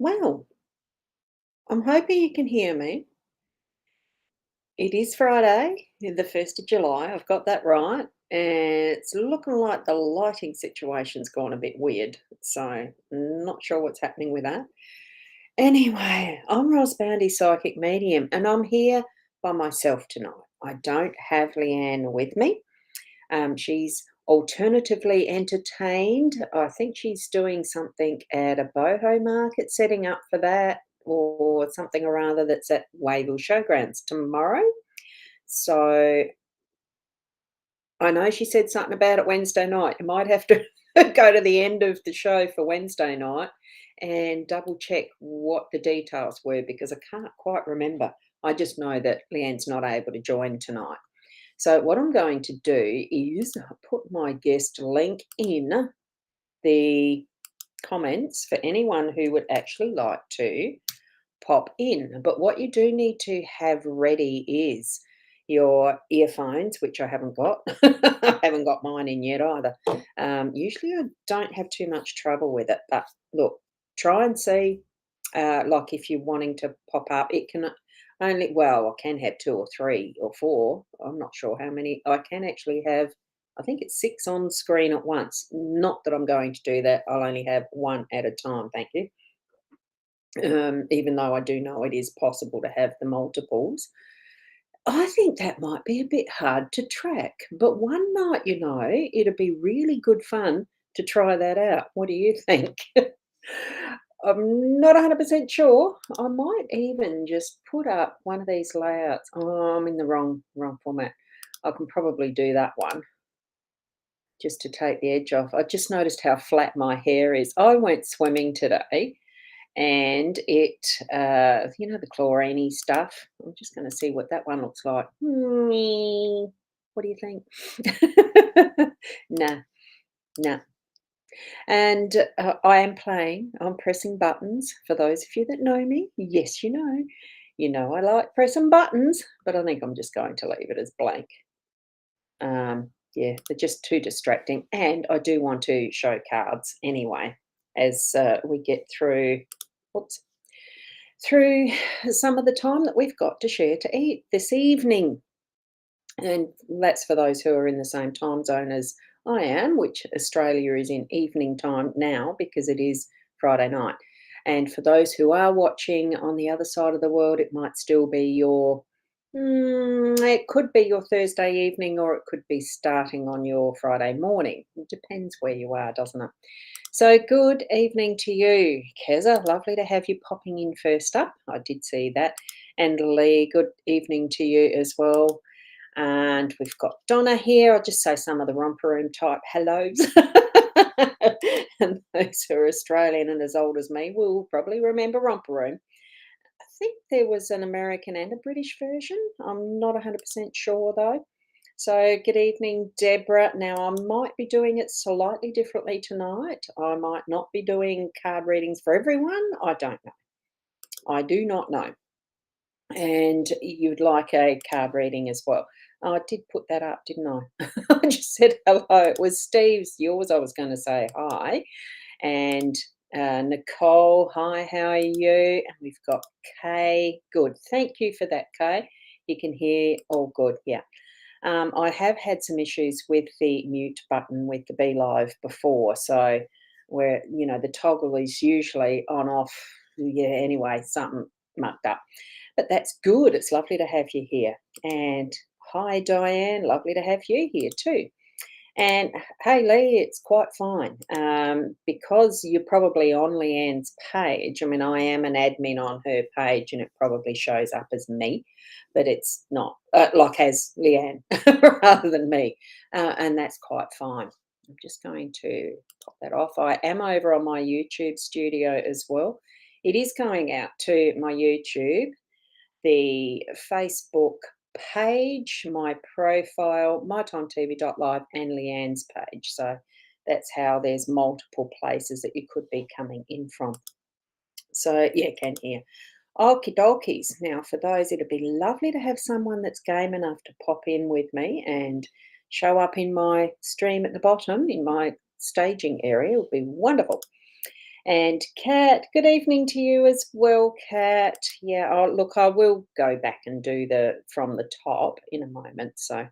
Well, I'm hoping you can hear me. It is Friday, the 1st of July. I've got that right. And it's looking like the lighting situation's gone a bit weird. So, not sure what's happening with that. Anyway, I'm Ros Boundy Psychic Medium, and I'm here by myself tonight. I don't have Leanne with me. She's alternatively entertained. I think she's doing something at a boho market, setting up for that, or something or other that's at Wayville Showgrounds tomorrow. So I know she said something about it Wednesday night. You might have to go to the end of the show for Wednesday night and double check what the details were because I can't quite remember. I just know that Leanne's not able to join tonight. So what I'm going to do is put my guest link in the comments for anyone who would actually like to pop in. But what you do need to have ready is your earphones, which I haven't got. I haven't got mine in yet either. Usually I don't have too much trouble with it, but look, try and see. Like if you're wanting to pop up, it can only, well, I can have two or three or four. I'm not sure how many. I can actually have, I think it's six on screen at once. Not that I'm going to do that. I'll only have one at a time. Thank you. Even though I do know it is possible to have the multiples. I think that might be a bit hard to track, but one night, it'd be really good fun to try that out. What do you think? I'm not 100% sure. I might even just put up one of these layouts. Oh, I'm in the wrong format. I can probably do that one just to take the edge off. I just noticed how flat my hair is. I went swimming today and the chlorine stuff. I'm just going to see what that one looks like. What do you think? Nah, nah. And I am playing. I'm pressing buttons. For those of you that know me, yes, you know. You know I like pressing buttons, but I think I'm just going to leave it as blank. Yeah, they're just too distracting. And I do want to show cards anyway as we get through. Whoops. Through some of the time that we've got to share to eat this evening. And that's for those who are in the same time zone as I am, which Australia is in evening time now because it is Friday night. And for those who are watching on the other side of the world, it might still be it could be your Thursday evening or it could be starting on your Friday morning. It depends where you are, doesn't it? So good evening to you, Keza. Lovely to have you popping in first up. I did see that. And Lee, good evening to you as well. And we've got Donna here. I'll just say some of the romper room type hellos. And those who are Australian and as old as me will probably remember romper room. I think there was an American and a British version. I'm not 100% sure though. So, good evening, Deborah. Now, I might be doing it slightly differently tonight. I might not be doing card readings for everyone. I don't know. I do not know. And you'd like a card reading as well. I did put that up, didn't I? I just said hello. It was Steve's, yours. I was going to say hi. And Nicole, hi, how are you? And we've got Kay. Good. Thank you for that, Kay. You can hear all good. Yeah. I have had some issues with the mute button with the Be Live before. So, where, the toggle is usually on off. Yeah, anyway, something mucked up. But that's good. It's lovely to have you here. And hi, Diane. Lovely to have you here too. And hey, Lee, it's quite fine because you're probably on Leanne's page. I mean, I am an admin on her page and it probably shows up as me, but it's not like as Leanne rather than me. And that's quite fine. I'm just going to pop that off. I am over on my YouTube studio as well. It is going out to my YouTube, the Facebook page, my profile, mytimetv.live, and Leanne's page. So that's how there's multiple places that you could be coming in from. So yeah, can hear. Okie dokies. Now, for those, it'd be lovely to have someone that's game enough to pop in with me and show up in my stream at the bottom, in my staging area. It would be wonderful. And Kat, good evening to you as well, Kat. Yeah, look, I will go back and do the from the top in a moment. So,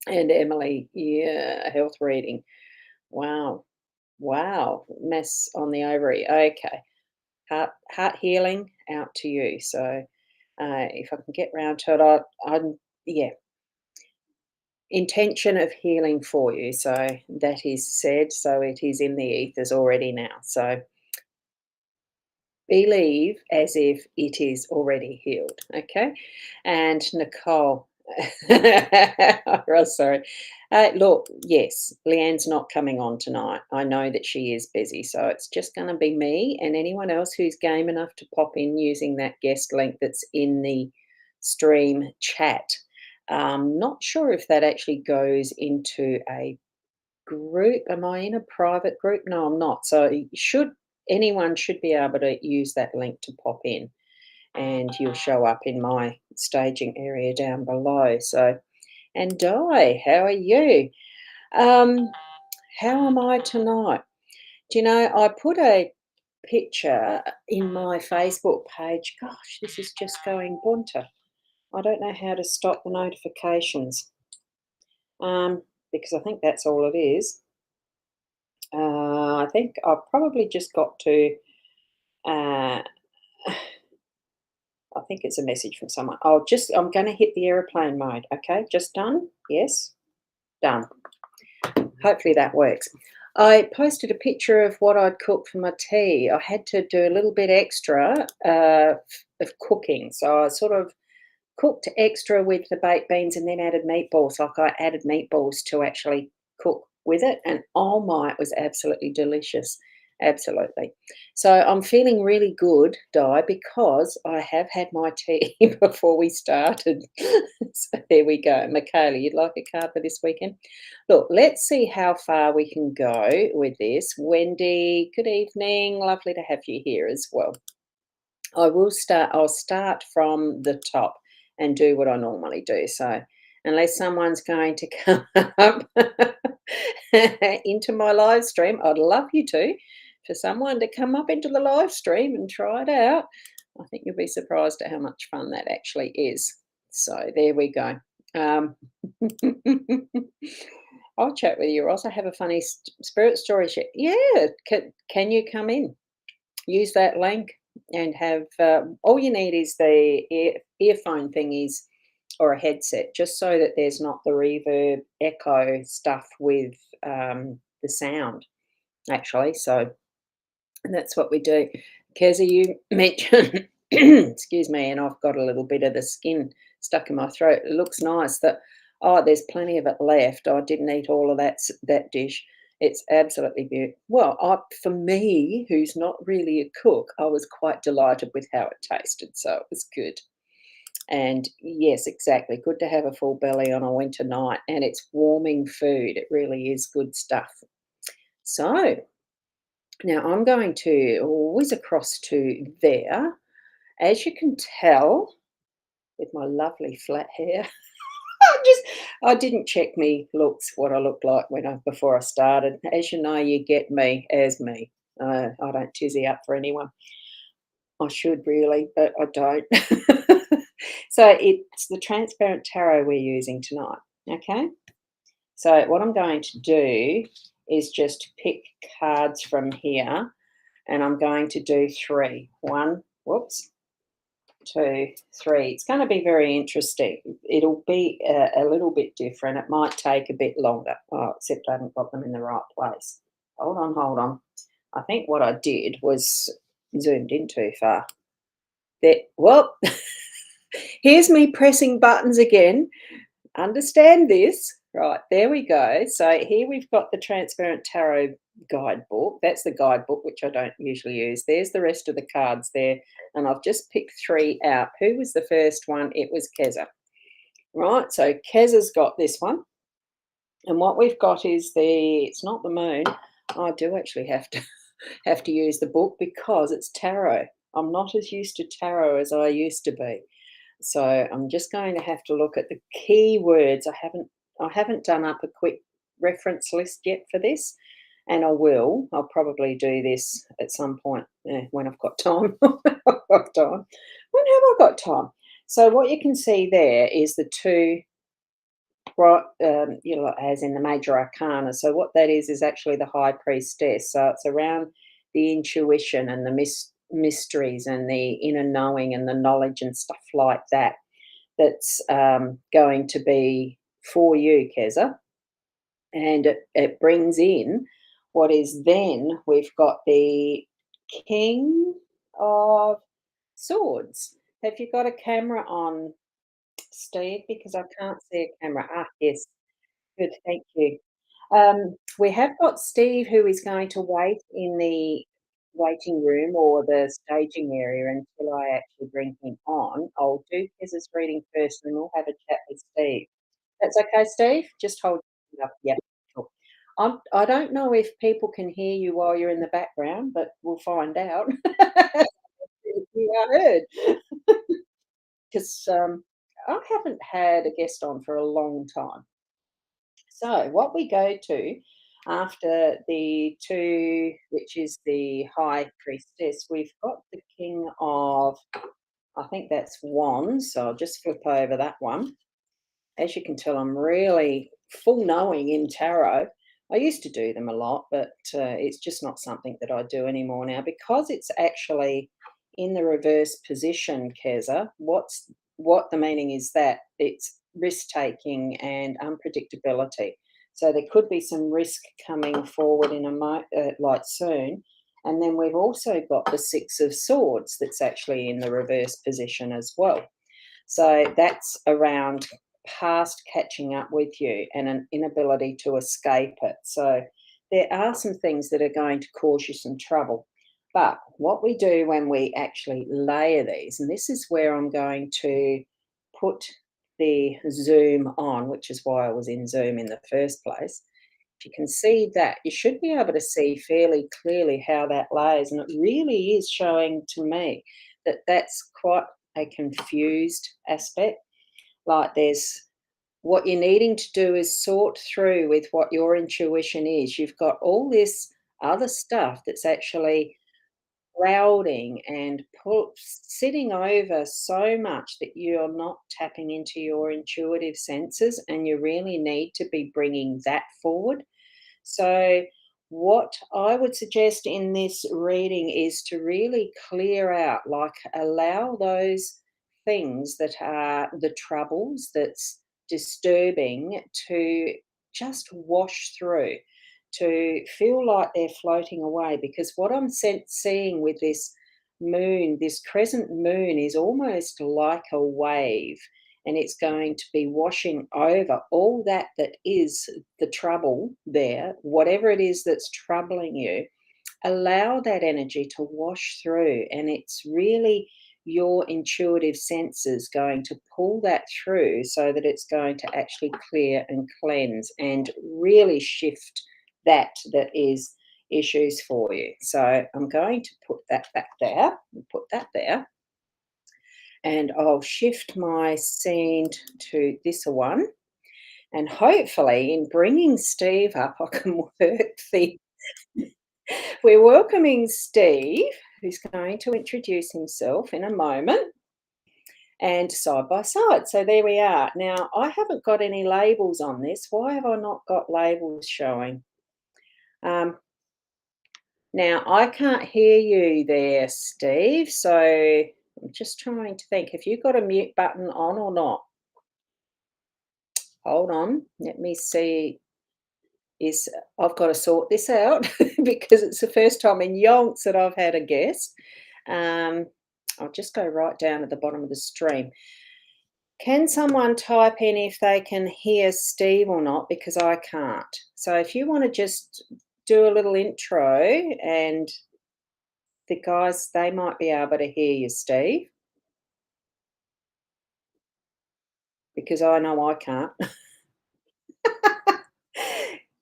and Emily, yeah, health reading. Wow, wow, mess on the ovary. Okay, heart healing out to you. So, if I can get round to it, I'm yeah, intention of healing for you. So that is said. So it is in the ethers already now. So believe as if it is already healed, okay? And Nicole, Ross, sorry. Look, yes, Leanne's not coming on tonight. I know that she is busy, so it's just going to be me and anyone else who's game enough to pop in using that guest link that's in the stream chat. Not sure if that actually goes into a group. Am I in a private group? No, I'm not. So should anyone should be able to use that link to pop in and you'll show up in my staging area down below. So and Di, how are you? Um, how am I tonight? Do you know I put a picture in my Facebook page. Gosh, this is just going bunter. I don't know how to stop the notifications. Because I think that's all it is. I think I've probably just got to, uh, I think it's a message from someone. I'm going to hit the aeroplane mode. Okay, just done. Yes, done. Hopefully that works. I posted a picture of what I'd cooked for my tea. I had to do a little bit extra of cooking. So I sort of cooked extra with the baked beans and then added meatballs. Like I added meatballs to actually cook with it. And oh my, it was absolutely delicious. Absolutely. So I'm feeling really good, Di, because I have had my tea before we started. So there we go. Michaela, you'd like a card for this weekend? Look, let's see how far we can go with this. Wendy, good evening. Lovely to have you here as well. I'll start from the top and do what I normally do. So unless someone's going to come up into my live stream, I'd love you to, for someone to come up into the live stream and try it out. I think you'll be surprised at how much fun that actually is. So there we go. Um, I'll chat with you, Ross. I have a funny spirit story. Yeah, can you come in? Use that link and have all you need is the earphone thingies or a headset, just so that there's not the reverb echo stuff with the sound actually. So and that's what we do. Keza, you mentioned excuse me, and I've got a little bit of the skin stuck in my throat. It looks nice that there's plenty of it left. I didn't eat all of that dish. It's absolutely beautiful. Well, for me, who's not really a cook, I was quite delighted with how it tasted. So it was good. And yes, exactly. Good to have a full belly on a winter night. And it's warming food. It really is good stuff. So now I'm going to whiz across to there. As you can tell, with my lovely flat hair, I didn't check me looks, what I looked like before I started. As you know, you get me as me. I don't tizzy up for anyone. I should really, but I don't. So it's the transparent tarot we're using tonight. Okay. So what I'm going to do is just pick cards from here, and I'm going to do three. One, whoops, two, three. It's going to be very interesting. It'll be a little bit different. It might take a bit longer. Oh, except I haven't got them in the right place. Hold on, hold on. I think what I did was zoomed in too far. There, well, here's me pressing buttons again. Understand this. Right, there we go. So here we've got the Transparent Tarot guidebook. That's the guidebook, which I don't usually use. There's the rest of the cards there. And I've just picked three out. Who was the first one? It was Keza. Right, so Keza's got this one. And what we've got is it's not the moon. I do actually have to use the book because it's tarot. I'm not as used to tarot as I used to be. So I'm just going to have to look at the key words. I haven't done up a quick reference list yet for this, and I'll probably do this at some point, when I've got time. When I've got time. When have I got time? So what you can see there is the 2, right, as in the major arcana. So what that is actually the high priestess. So it's around the intuition and the mysteries and the inner knowing and the knowledge and stuff like that. That's going to be for you, Keza. And it brings in what is then we've got the King of Swords. Have you got a camera on, Steve? Because I can't see a camera. Ah, yes. Good, thank you. We have got Steve who is going to wait in the waiting room or the staging area until I actually bring him on. I'll do Kez's reading first and we'll have a chat with Steve. That's okay, Steve? Just hold it up. Yeah, cool. I don't know if people can hear you while you're in the background, but we'll find out. If you are heard. Because I haven't had a guest on for a long time. So, what we go to after the 2, which is the high priestess, we've got the king of, I think that's wands. So, I'll just flip over that one. As you can tell, I'm really full knowing in tarot. I used to do them a lot, but it's just not something that I do anymore now because it's actually in the reverse position, Keza. What the meaning is that it's risk taking and unpredictability. So there could be some risk coming forward in like soon. And then we've also got the 6 of Swords that's actually in the reverse position as well. So that's around past catching up with you and an inability to escape it. So there are some things that are going to cause you some trouble. But what we do when we actually layer these, and this is where I'm going to put the zoom on, which is why I was in Zoom in the first place. If you can see that, you should be able to see fairly clearly how that lays. And it really is showing to me that that's quite a confused aspect. Like there's what you're needing to do is sort through with what your intuition is. You've got all this other stuff that's actually crowding and sitting over so much that you're not tapping into your intuitive senses, and you really need to be bringing that forward. So, what I would suggest in this reading is to really clear out, like allow those things that are the troubles that's disturbing to just wash through, to feel like they're floating away. Because what I'm seeing with this moon, this crescent moon, is almost like a wave, and it's going to be washing over all that is the trouble there, whatever it is that's troubling you. Allow that energy to wash through, and it's really your intuitive senses going to pull that through so that it's going to actually clear and cleanse and really shift that is issues for you. So I'm going to put that back there and put that there, and I'll shift my scene to this one. And hopefully, in bringing Steve up, I can work the. We're welcoming Steve, who's going to introduce himself in a moment, and side by side. So there we are. Now, I haven't got any labels on this. Why have I not got labels showing? Now, I can't hear you there, Steve. So I'm just trying to think. Have you got a mute button on or not? Hold on. Let me see. I've got to sort this out because it's the first time in yonks that I've had a guest. I'll just go right down at the bottom of the stream. Can someone type in if they can hear Steve or not? Because I can't. So if you want to just do a little intro, and the guys, they might be able to hear you, Steve, because I know I can't.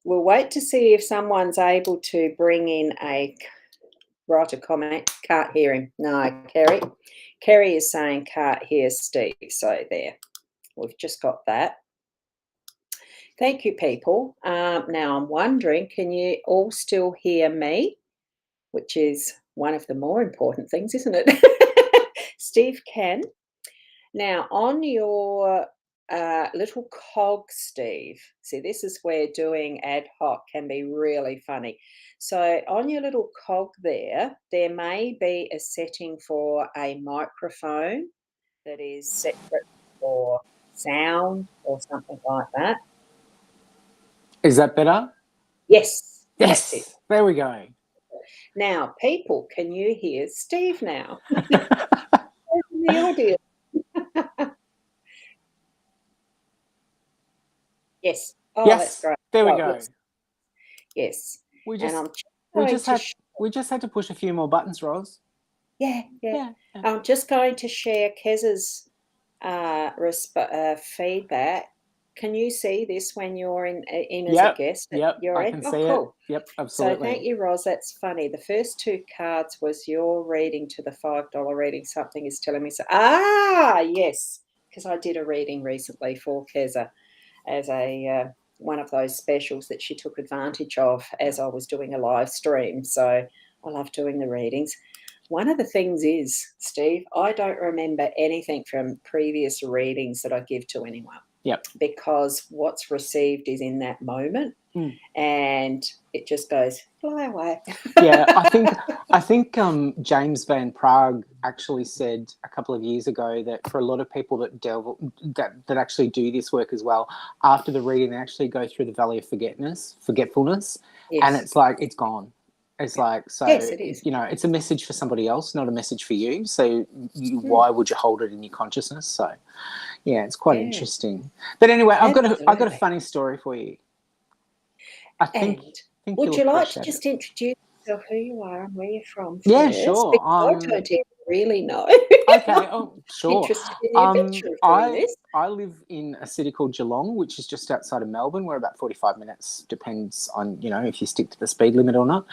We'll wait to see if someone's able to bring in write a comment. Can't hear him. No, Kerry. Kerry is saying can't hear Steve. So there, we've just got that. Thank you, people. Now I'm wondering, can you all still hear me? Which is one of the more important things, isn't it? Steve can. Now, on your little cog, Steve, see, this is where doing ad hoc can be really funny. So, on your little cog there may be a setting for a microphone that is separate for sound or something like that. Is that better? Yes, that's it. Yes, there we go. Now, people, can you hear Steve now? Open the audio. Yes. Oh, that's Yes, great. there we Oh, it go. looks yes. We And just I'm we going just to had we just had to push a few more buttons, Ros. yeah. Yeah. I'm just going to share Kez's feedback. Can you see this when you're in as a guest at Yep, your I end? can Oh, see it. cool. Yep, So thank absolutely. you, Ros. That's funny. The first two cards was your reading to the $5 reading. Something is telling me so. Ah, yes, because I did a reading recently for Keza as a one of those specials that she took advantage of as I was doing a live stream. So I love doing the readings. One of the things is, Steve, I don't remember anything from previous readings that I give to anyone. Yep. Because what's received is in that moment. And it just goes fly away. Yeah, I think James Van Prague actually said a couple of years ago that for a lot of people that actually do this work as well, after the reading they actually go through the valley of forgetfulness, Yes. and it's like it's gone. It's like, so yes, it is. you know, it's a message for somebody else, not a message for you. So why would you hold it in your consciousness? So yeah, it's quite interesting. But anyway, I've got a funny story for you. I think would you'll you like to appreciate just it. introduce yourself, who you are and where you're from first? Yeah, sure. Because I don't even really know. Okay, oh, sure. Interested in the adventure of doing this. I live in a city called Geelong, which is just outside of Melbourne. We're about 45 minutes, depends on, you know, if you stick to the speed limit or not.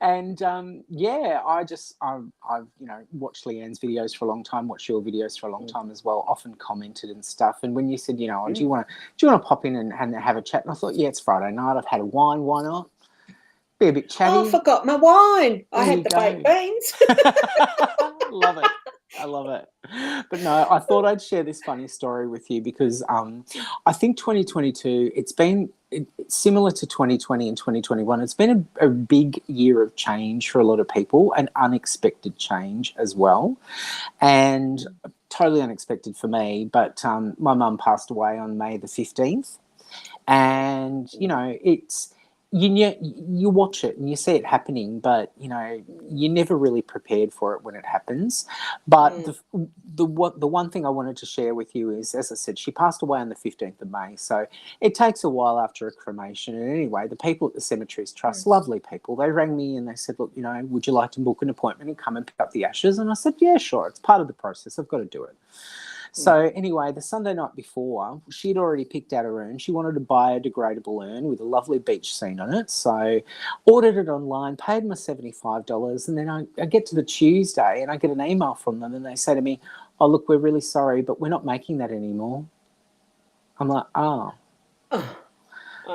And yeah, I've you know, watched Leanne's videos for a long time, watched your videos for a long time as well, often commented and stuff. And when you said, you know, do you want to pop in and have a chat? And I thought, yeah, it's Friday night. I've had a wine. Why not? Be a bit chatty. Oh, I forgot my wine. There I had the baked beans. Love it. I love it. But no, I thought I'd share this funny story with you because I think 2022, it's been similar to 2020 and 2021. It's been a big year of change for a lot of people, an unexpected change as well. And totally unexpected for me. But my mum passed away on May the 15th. And, you know, it's... You watch it and you see it happening, but you know you're never really prepared for it when it happens. But the one thing I wanted to share with you is, as I said, she passed away on the 15th of May, so it takes a while after a cremation. And anyway, the people at the Cemeteries Trust, lovely people, they rang me and they said, look, you know, would you like to book an appointment and come and pick up the ashes? And I said, yeah, sure, it's part of the process, I've got to do it. So anyway, the Sunday night before, she'd already picked out her urn. She wanted to buy a degradable urn with a lovely beach scene on it. So ordered it online, paid my $75. And then I get to the Tuesday and I get an email from them and they say to me, oh, look, we're really sorry, but we're not making that anymore. I'm like, oh.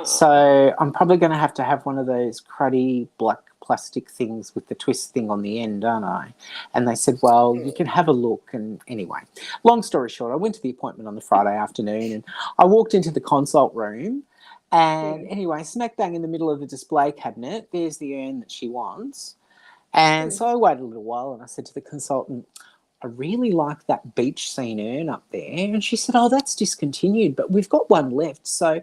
So I'm probably going to have one of those cruddy black plastic things with the twist thing on the end, aren't I? And they said, well, you can have a look. And anyway, long story short, I went to the appointment on the Friday afternoon and I walked into the consult room and anyway, smack bang in the middle of the display cabinet, there's the urn that she wants. And so I waited a little while and I said to the consultant, I really like that beach scene urn up there. And she said, oh, that's discontinued, but we've got one left. So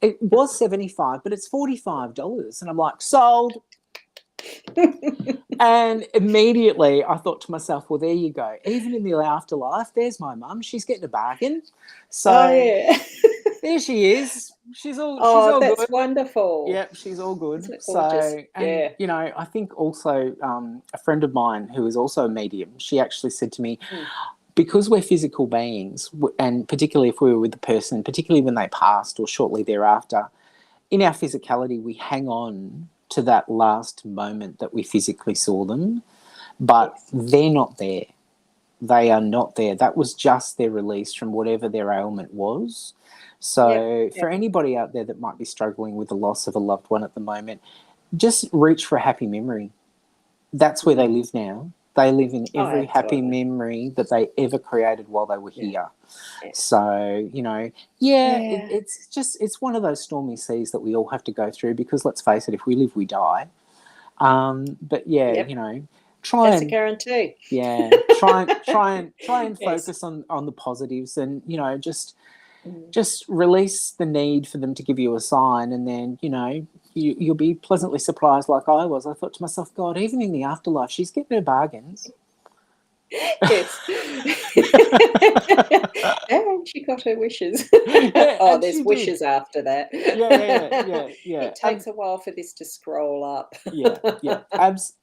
it was $75, but it's $45. And I'm like, sold. And immediately I thought to myself, well, there you go. Even in the afterlife, there's my mum. She's getting a bargain. So there she is. She's all good. That's wonderful. Yep, she's all good. Isn't it gorgeous? So, and you know, I think also a friend of mine who is also a medium, she actually said to me, because we're physical beings, and particularly if we were with the person, particularly when they passed or shortly thereafter, in our physicality, we hang on to that last moment that we physically saw them, but they're not there. they are not there. That was just their release from whatever their ailment was. So Yep. for anybody out there that might be struggling with the loss of a loved one at the moment, just reach for a happy memory. That's where they live now. They live in Oh, every happy absolutely. memory that they ever created while they were Yeah. here. Yeah. So, Yeah. it's one of those stormy seas that we all have to go through, because let's face it, if we live, we die. But yeah, Yep. try That's a and guarantee. try and Yes. focus on the positives, and Mm. just release the need for them to give you a sign, and then you'll be pleasantly surprised, like I was. I thought to myself, God, even in the afterlife, she's getting her bargains. Yes. And she got her wishes. Yeah, Oh, and there's she did. wishes after that. Yeah. It takes a while for this to scroll up. Yeah.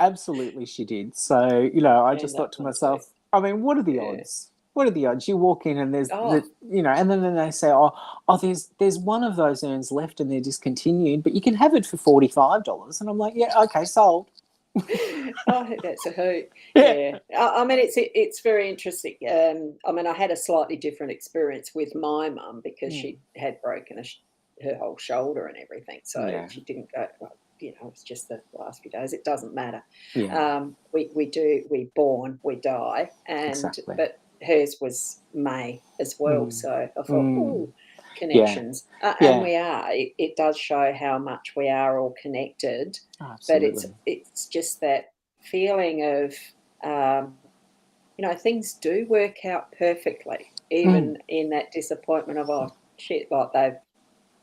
Absolutely, she did. So I And just that thought to one too. myself, I mean, what are the Yeah. odds? What are the odds? You walk in and there's Oh, and then they say, there's one of those urns left and they're discontinued, but you can have it for $45. And I'm like, yeah, okay, sold. oh, that's a hoot. Yeah. Yeah. I mean, it's very interesting. I mean, I had a slightly different experience with my mum because Mm. she had broken her whole shoulder and everything. So Yeah. she didn't go, well, it was just the last few days. It doesn't matter. Yeah. We born, we die. Exactly. But hers was May as well. Mm. So I thought, Mm. oh, Yeah. connections. And Yeah. we are. It does show how much we are all connected, but Absolutely. it's just that feeling of um, things do work out perfectly, Mm. even in that disappointment of, oh shit, like they've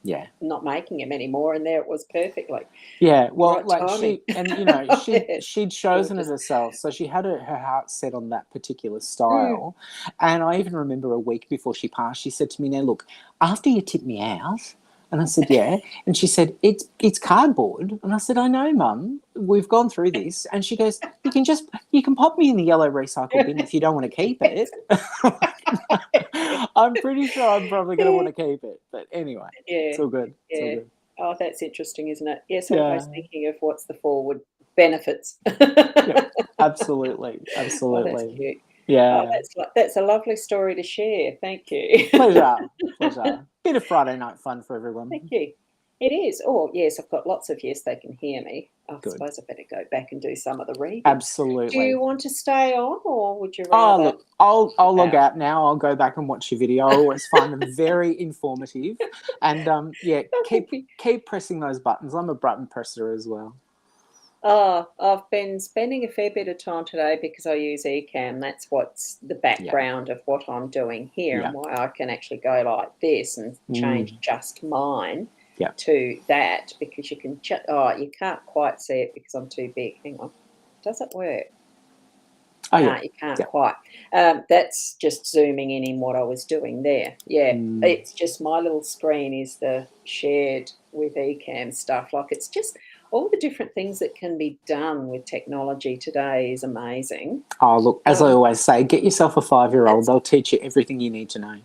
Yeah. not making him anymore, and there it was perfectly Yeah, well, right like timing. Yes, she'd chosen it gorgeous. herself, so she had her heart set on that particular Mm. style. And I even remember a week before she passed, she said to me, "Now look, after you tip me out," and I said, "Yeah," and she said, "It's cardboard," and I said, "I know, Mum, we've gone through this," and she goes, you can pop me in the yellow recycle bin if you don't want to keep it." I'm pretty sure I'm probably going to want to keep it, but anyway, Yeah, it's all good. It's all yeah. good. Oh, that's interesting, isn't it? Yes, always Yeah. thinking of what's the forward benefits. Yep. Absolutely. Oh, that's Absolutely. cute. Oh, Yeah. that's a lovely story to share. Thank you. Pleasure. Pleasure. Bit of Friday night fun for Thank everyone. you. It is. Oh, yes, I've got lots of yes, they can hear me. I Good. suppose I better go back and do some of the reading. Do Absolutely. you want to stay on, or would you Oh, rather look, I'll dip log out? out now. I'll go back and watch your video. I always find them very informative. And yeah, Oh, thank you. keep pressing those buttons. I'm a button presser as well. Oh, I've been spending a fair bit of time today because I use Ecamm. That's what's the Yeah. background of what I'm doing here Yeah. and why I can actually go like this and change Mm. just mine Yeah. to that because you can you can't quite see it because I'm too big. Hang on. Does it work? Oh No, yeah. you can't Yeah. quite. That's just zooming in what I was doing there. Yeah, Mm. it's just my little screen is the shared with Ecamm stuff. Like it's just all the different things that can be done with technology today is amazing. Oh, look, as I Um, always say, get yourself a 5-year-old. that's They'll teach you everything you need to know.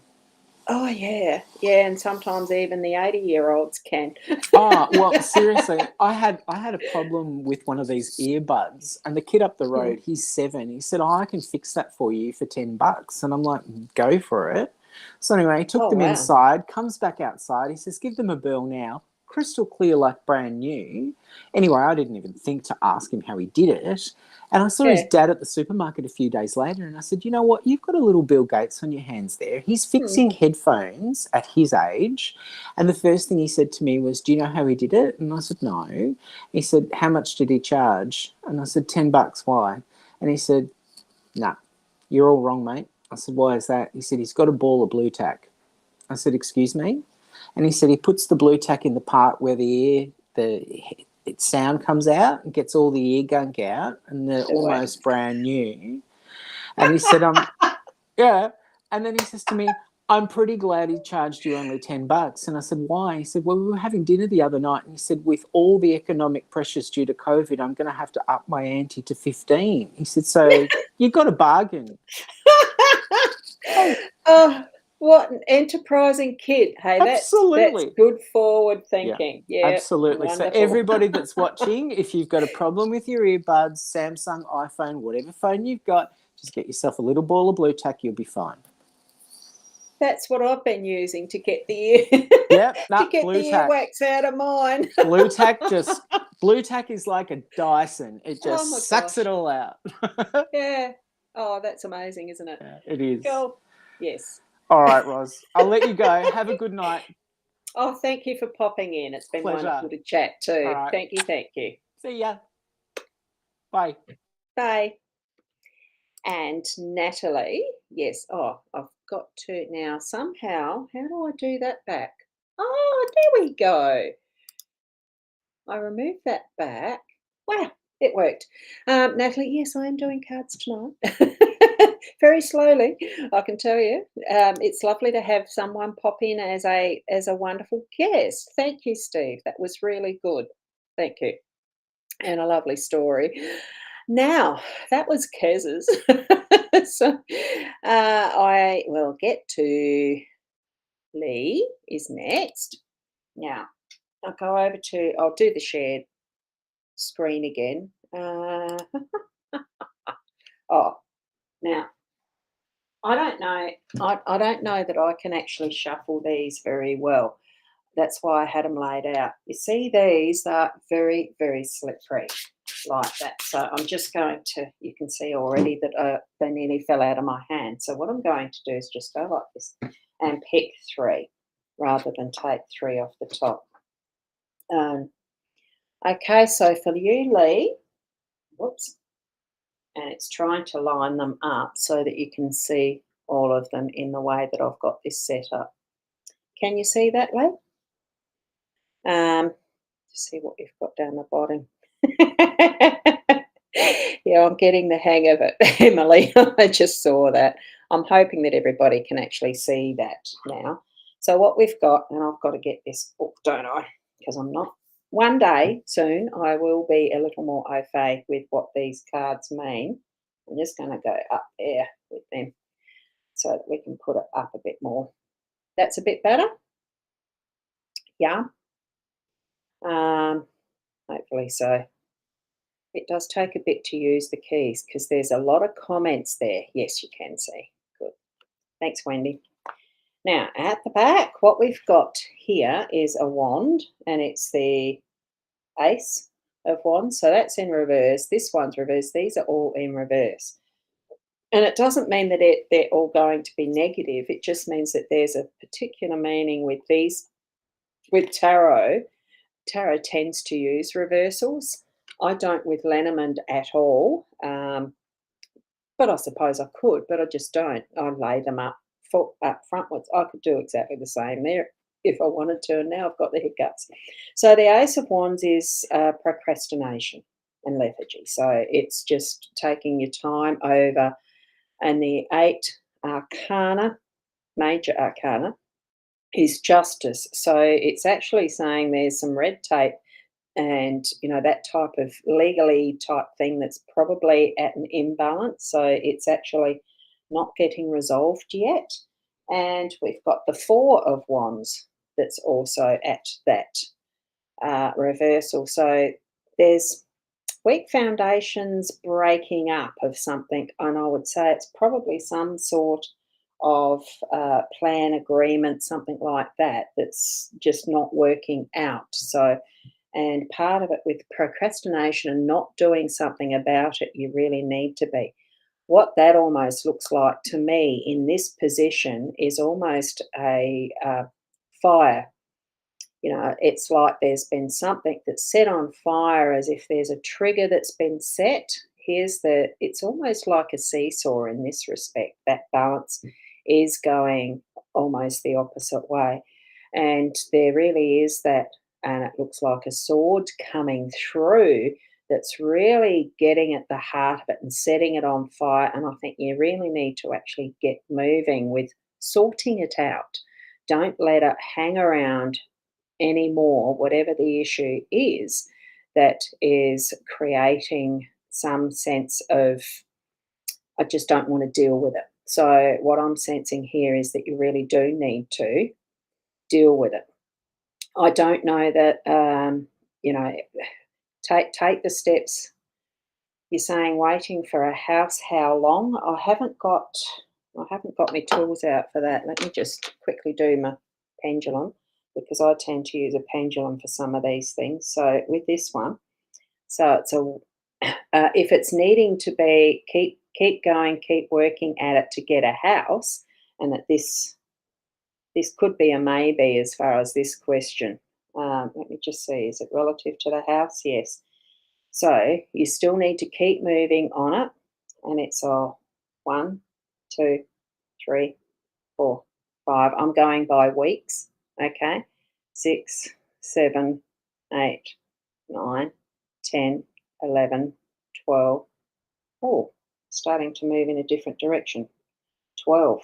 oh yeah, and sometimes even the 80-year-olds can. Oh, well, seriously, I had a problem with one of these earbuds, and the kid up the Mm. road, he's 7. He said, "Oh, I can fix that for you for $10," and I'm like, "Go for it." So anyway, he took Oh them wow, inside, comes back outside. He says, "Give them a burl now, crystal clear like brand new." Anyway, I didn't even think to ask him how he did it. And I saw his yeah. dad at the supermarket a few days later, and I said, "You know what? You've got a little Bill Gates on your hands there. He's Mm. fixing headphones at his age." And the first thing he said to me was, "Do you know how he did it?" And I said, "No." He said, "How much did he charge?" And I said, $10. Why? And he said, "Nah, you're all wrong, mate." I said, "Why is that?" He said, "He's got a ball of blue tack." I said, "Excuse me?" And he said, "He puts the blue tack in the part where its sound comes out and gets all the ear gunk out, and they're Wow. almost brand new." And he said, yeah. And then he says to me, "I'm pretty glad he charged you only $10." And I said, "Why?" He said, "Well, we were having dinner the other night." And he said, "With all the economic pressures due to COVID, I'm going to have to up my ante to 15." He said, "So you got a bargain." Hey, Oh, what an enterprising kid. Hey, that's absolutely. good forward Yeah, thinking. Yeah, absolutely. So wonderful. everybody that's watching, if you've got a problem with your earbuds, Samsung, iPhone, whatever phone you've got, Just get yourself a little ball of blue tack, you'll be fine. That's what I've been using to get the ear Yep, to get blue the tack. earwax out of mine. Blue tack is like a Dyson. It Oh just my sucks gosh. it all out. Yeah. Oh, that's amazing, isn't it? Yeah, it is. Cool. Yes. All right, Ros. I'll let you go. Have a good night. Oh, thank you for popping in. It's been Pleasure. wonderful to chat too. All right. Thank you. Thank you. See ya. Bye. Bye. And Natalie, yes. Oh, I've got to now somehow. How do I do that back? Oh, there we go. I removed that back. Wow, it worked. Natalie, yes, I am doing cards tonight. Very slowly, I can tell you. It's lovely to have someone pop in as a wonderful guest. Thank you, Steve. That was really good. Thank you. And a lovely story. Now, that was Kez's. So I will get to Lee is next. Now, I'll do the shared screen again. Oh, now I don't know. I don't know that I can actually shuffle these very well. That's why I had them laid out. You see, these are very, very slippery like that. So I'm just going to. You can see already that they nearly fell out of my hand. So what I'm going to do is just go like this and pick 3, rather than take 3 off the top. Okay, so for you, Lee, whoops, and it's trying to line them up so that you can see all of them in the way that I've got this set up. Can you see that, Lee? See what you've got down the bottom. Yeah, I'm getting the hang of it, Emily. I just saw that. I'm hoping that everybody can actually see that now. So what we've got, and I've got to get this book, don't I? Because I'm not. One day soon, I will be a little more au fait with what these cards mean. I'm just going to go up there with them so that we can put it up a bit more. That's a bit better. Yeah. Hopefully so. It does take a bit to use the keys because there's a lot of comments there. Yes, you can see. Good. Thanks, Wendy. Now, at the back, what we've got here is a wand, and it's the Ace of Wands. So that's in reverse. This one's reverse. These are all in reverse. And it doesn't mean that they're all going to be negative. It just means that there's a particular meaning with these. With tarot, tarot tends to use reversals. I don't with Lenormand at all, but I suppose I could, but I just don't. I lay them up frontwards. I could do exactly the same there if I wanted to, and now I've got the hiccups. So the Ace of Wands is procrastination and lethargy. So it's just taking your time over. And the 8 Arcana, major Arcana, is justice. So it's actually saying there's some red tape and that type of legally type thing that's probably at an imbalance, so it's actually not getting resolved yet. And we've got the 4 of Wands that's also at that reversal. So there's weak foundations, breaking up of something, and I would say it's probably some sort of plan, agreement, something like that, that's just not working out. So, and part of it with procrastination and not doing something about it, you really need to be. What that almost looks like to me in this position is almost a fire. It's like there's been something that's set on fire, as if there's a trigger that's been set. It's almost like a seesaw in this respect. That balance is going almost the opposite way. And there really is that, and it looks like a sword coming through that's really getting at the heart of it and setting it on fire. And I think you really need to actually get moving with sorting it out. Don't let it hang around anymore, whatever the issue is that is creating some sense of, I just don't want to deal with it. So, what I'm sensing here is that you really do need to deal with it. I don't know that, take the steps You're saying waiting for a house, how long? I haven't got my tools out for that. Let me just quickly do my pendulum because I tend to use a pendulum for some of these things. So with this one, so it's a if it's needing to be keep going, keep working at it to get a house, and that this could be a maybe as far as this question. Let me just see. Is it relative to the house? Yes. So you still need to keep moving on it, and it's a 1, 2, 3, 4, 5. I'm going by weeks. Okay, 6, 7, 8, 9, 10, 11, 12. Oh, starting to move in a different direction. 12.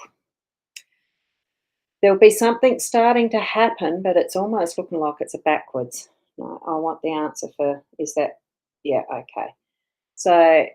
There'll be something starting to happen, but it's almost looking like it's a backwards. No, I want the answer for is that, yeah, okay. So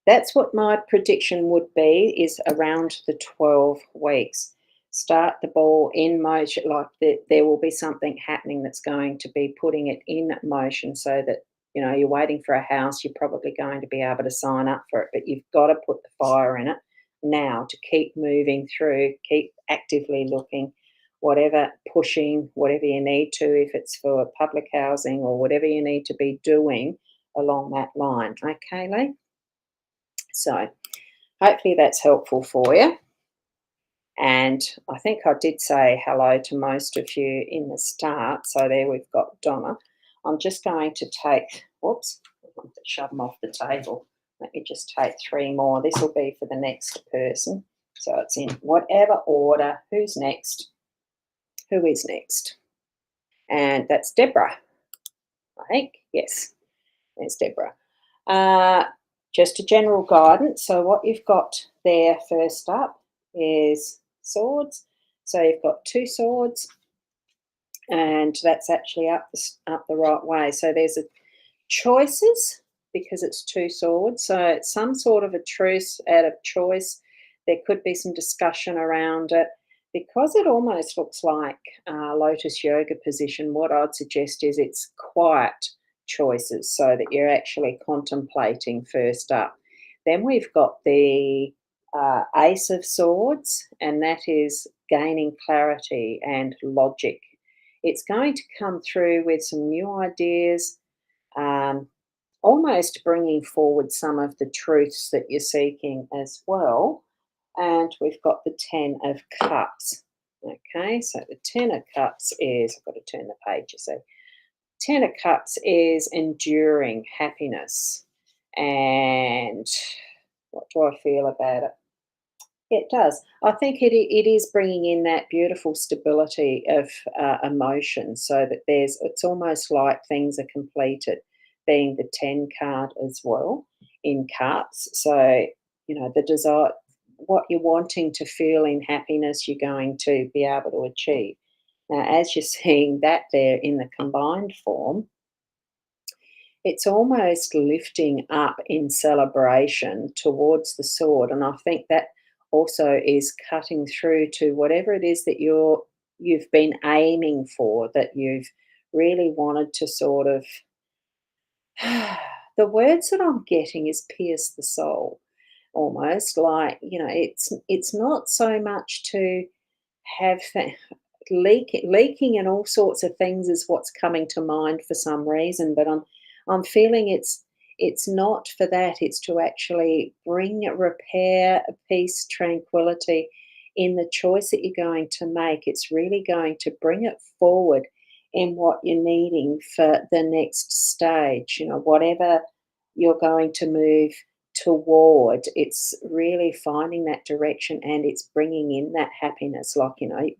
that's what my prediction would be is around the 12 weeks. Start the ball in motion, like there will be something happening that's going to be putting it in motion so that, you're waiting for a house, you're probably going to be able to sign up for it, but you've got to put the fire in it now to keep moving through, keep actively looking, whatever, pushing, whatever you need to, if it's for public housing or whatever you need to be doing along that line. Okay, Lee? So hopefully that's helpful for you. And I think I did say hello to most of you in the start. So there we've got Donna. I'm just going to take, whoops, I want to shove them off the table. Let me just take 3 more. This will be for the next person. So it's in whatever order. Who's next? Who is next? And that's Deborah, I think. Yes, there's Deborah. Just a general guidance. So what you've got there first up is swords. So you've got 2 swords, and that's actually up the right way. So there's a choices because it's 2 swords. So it's some sort of a truce out of choice. There could be some discussion around it. Because it almost looks like lotus yoga position, what I'd suggest is it's quiet choices so that you're actually contemplating first up. Then we've got the Ace of Swords, and that is gaining clarity and logic. It's going to come through with some new ideas, almost bringing forward some of the truths that you're seeking as well. And we've got the 10 of Cups. Okay, so the 10 of Cups is, I've got to turn the page, you see. 10 of Cups is enduring happiness. And what do I feel about it? It does. I think it is bringing in that beautiful stability of emotion so that it's almost like things are completed, being the 10 card as well in Cups. So, the desire, what you're wanting to feel in happiness, you're going to be able to achieve. Now, as you're seeing that there in the combined form, it's almost lifting up in celebration towards the sword. And I think that also is cutting through to whatever it is that you've been aiming for, that you've really wanted to sort of the words that I'm getting is pierce the soul, almost like, it's not so much to have leaking and all sorts of things is what's coming to mind for some reason, but I'm feeling it's not for that. It's to actually bring repair, peace, tranquility in the choice that you're going to make. It's really going to bring it forward in what you're needing for the next stage. Whatever you're going to move toward, it's really finding that direction, and it's bringing in that happiness. Like,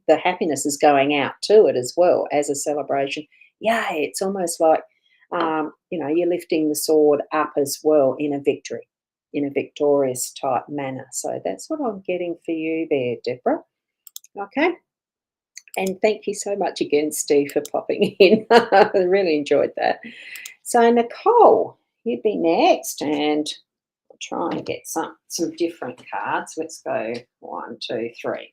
the happiness is going out to it as well as a celebration. Yay, it's almost like you're lifting the sword up as well in a victory, in a victorious type manner. So that's what I'm getting for you there, Deborah. Okay. And thank you so much again, Steve, for popping in. I really enjoyed that. So Nicole, you'd be next, and I'll try and get some different cards. Let's go 1, 2, 3.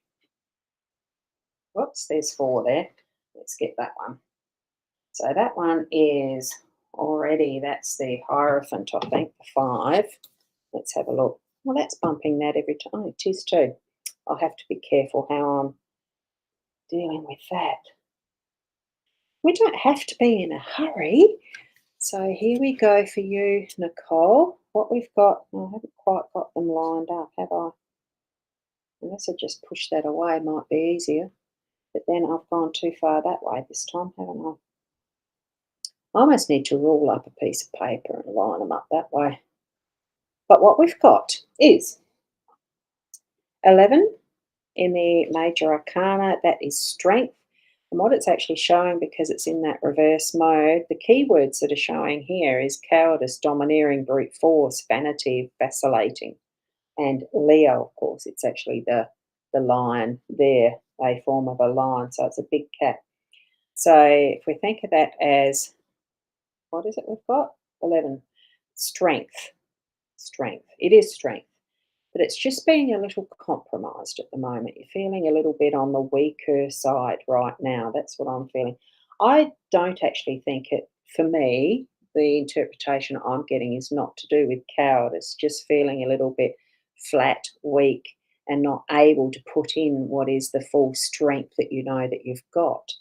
Whoops, there's 4 there. Let's get that one. So that one is already. That's the Hierophant, I think, the 5. Let's have a look. Well, that's bumping that every time. Oh, it is too. I'll have to be careful how I'm dealing with that. We don't have to be in a hurry. So here we go for you, Nicole. What we've got, I haven't quite got them lined up, have I? Unless I just push that away, might be easier. But then I've gone too far that way this time, haven't I? I almost need to roll up a piece of paper and line them up that way. But what we've got is 11 in the Major Arcana. That is strength. And what it's actually showing, because it's in that reverse mode, the keywords that are showing here is cowardice, domineering, brute force, vanity, vacillating. And Leo, of course, it's actually the lion there, a form of a lion. So it's a big cat. So if we think of that as, what is it we've got? 11. Strength. Strength. It is strength. But it's just being a little compromised at the moment. You're feeling a little bit on the weaker side right now. That's what I'm feeling. I don't actually think it, for me, the interpretation I'm getting is not to do with cowardice, just feeling a little bit flat, weak, and not able to put in what is the full strength that you know that you've got.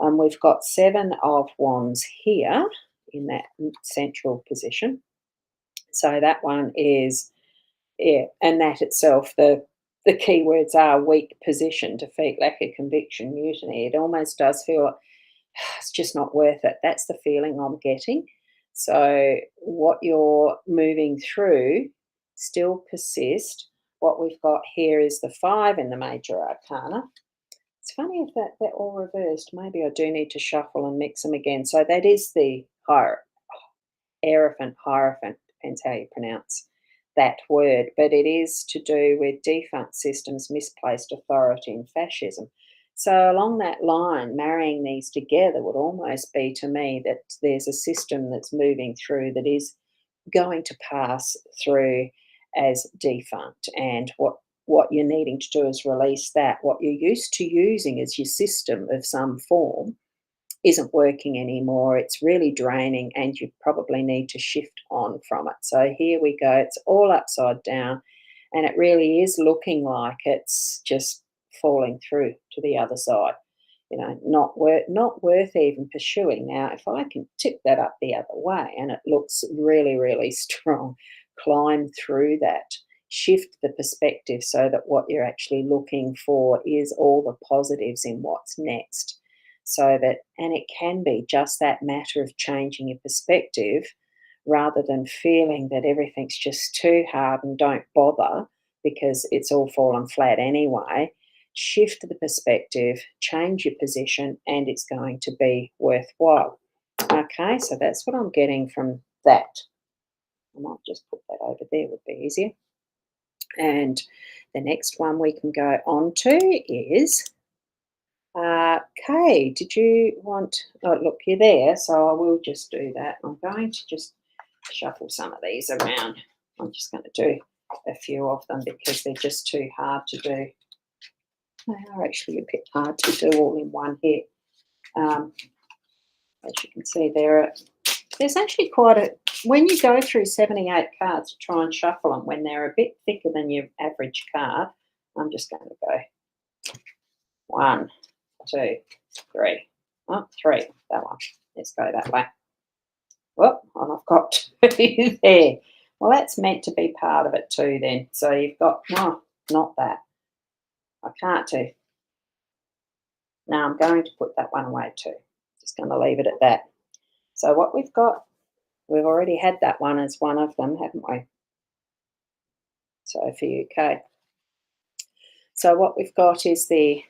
We've got 7 of Wands here in that central position. So that one is, yeah, and that itself, the keywords are weak position, defeat, lack of conviction, mutiny. It almost does feel like it's just not worth it. That's the feeling I'm getting. So what you're moving through still persist. What we've got here is the 5 in the Major Arcana. It's funny if they're all reversed. Maybe I do need to shuffle and mix them again. So that is the Hierophant, depends how you pronounce that word, but it is to do with defunct systems, misplaced authority, and fascism. So along that line, marrying these together would almost be to me that there's a system that's moving through that is going to pass through as defunct, and what you're needing to do is release that. What you're used to using as your system of some form isn't working anymore. It's really draining, and you probably need to shift on from it. So here we go. It's all upside down, and it really is looking like it's just falling through to the other side. You know, not worth even pursuing. Now, if I can tip that up the other way, and it looks really, really strong, climb through that, shift the perspective so that what you're actually looking for is all the positives in what's next. So that, and it can be just that matter of changing your perspective rather than feeling that everything's just too hard and don't bother because it's all fallen flat anyway. Shift the perspective, change your position, and it's going to be worthwhile. Okay, so that's what I'm getting from that. I might just put that over there, would be easier. And the next one we can go on to is, Kay, did you want, oh, look, you're there, so I will just do that. I'm going to just shuffle some of these around. I'm just going to do a few of them because they're just too hard to do. They are actually a bit hard to do all in one hit. As you can see, there's actually quite a, when you go through 78 cards to try and shuffle them, when they're a bit thicker than your average card, I'm just going to go 1, 2, 3. Oh, 3, that one. Let's go that way. Well, and I've got 2 there. Well, that's meant to be part of it too then. So you've got, no, not that. I can't do. Now I'm going to put that one away too. Just going to leave it at that. So what we've got, we've already had that one as one of them, haven't we? So for you, Kay. So what we've got is the